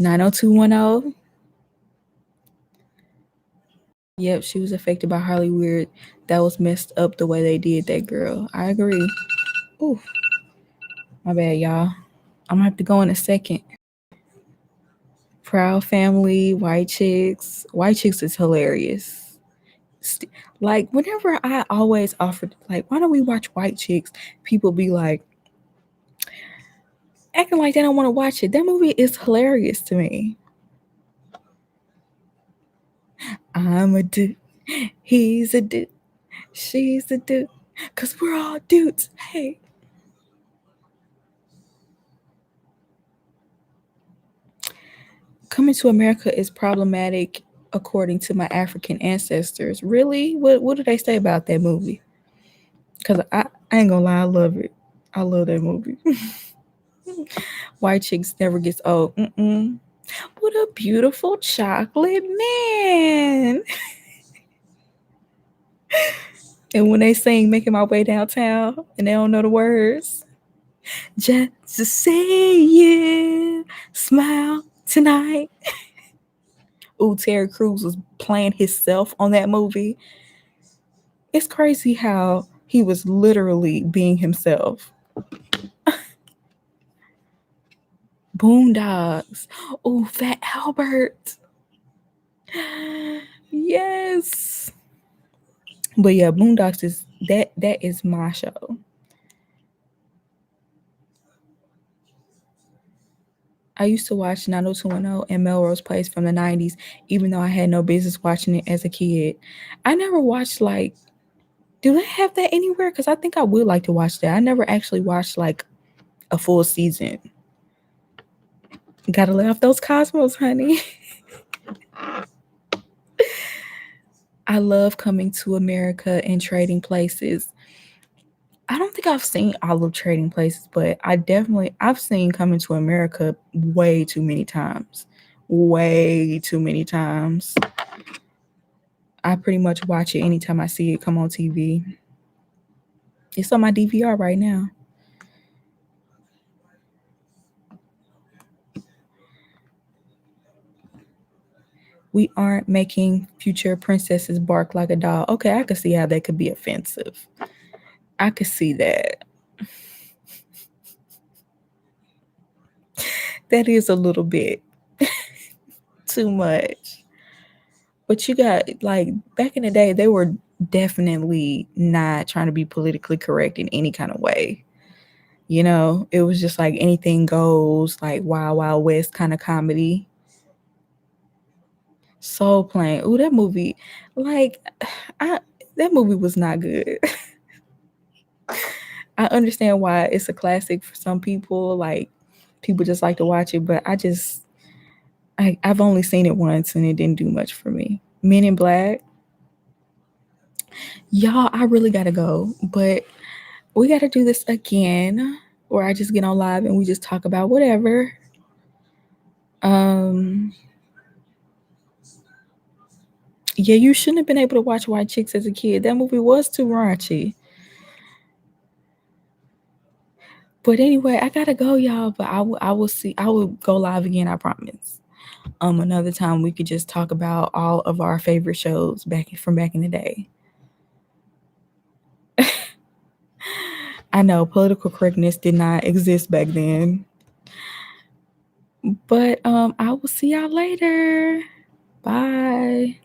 (90210). Yep, she was affected by Harley Weird. That was messed up the way they did that girl. I agree. Ooh, my bad, y'all. I'm gonna have to go in a second. Proud Family, White Chicks. White Chicks is hilarious. Like, whenever I always offered, like, why don't we watch White Chicks? People be like, acting like they don't want to watch it. That movie is hilarious to me. I'm a dude. He's a dude. She's a dude. Because we're all dudes. Hey. Coming to America is problematic according to my African ancestors. Really? What do they say about that movie? Because I ain't gonna lie, I love it. I love that movie. White Chicks never gets old. What a beautiful chocolate man. And when they sing Making My Way Downtown and they don't know the words, just say yeah, smile tonight. Ooh, Terry Crews was playing himself on that movie. It's crazy how he was literally being himself. Boondocks. Ooh, Fat Albert. Yes. But yeah, Boondocks is that is my show. I used to watch 90210 and Melrose Place from the 90's, even though I had no business watching it as a kid. I never watched, like, do they have that anywhere? Because I think I would like to watch that. I never actually watched like a full season. Gotta lay off those Cosmos, honey. I love Coming to America and Trading Places. I don't think I've seen all of Trading Places, but I've seen Coming to America way too many times. Way too many times. I pretty much watch it anytime I see it come on TV. It's on my DVR right now. We aren't making future princesses bark like a dog. Okay, I could see how that could be offensive. I could see that. That is a little bit too much. But you got, like, back in the day, they were definitely not trying to be politically correct in any kind of way. You know, it was just like anything goes, like Wild Wild West kind of comedy. Soul Plane. Ooh, that movie, like, that movie was not good. I understand why it's a classic for some people. Like, people just like to watch it, but I've only seen it once and it didn't do much for me. Men in Black. Y'all, I really gotta go, but we gotta do this again where I just get on live and we just talk about whatever. Yeah, you shouldn't have been able to watch White Chicks as a kid. That movie was too raunchy. But anyway, I gotta go, y'all. But I will see. I will go live again. I promise. Another time we could just talk about all of our favorite shows back in the day. I know political correctness did not exist back then. But I will see y'all later. Bye.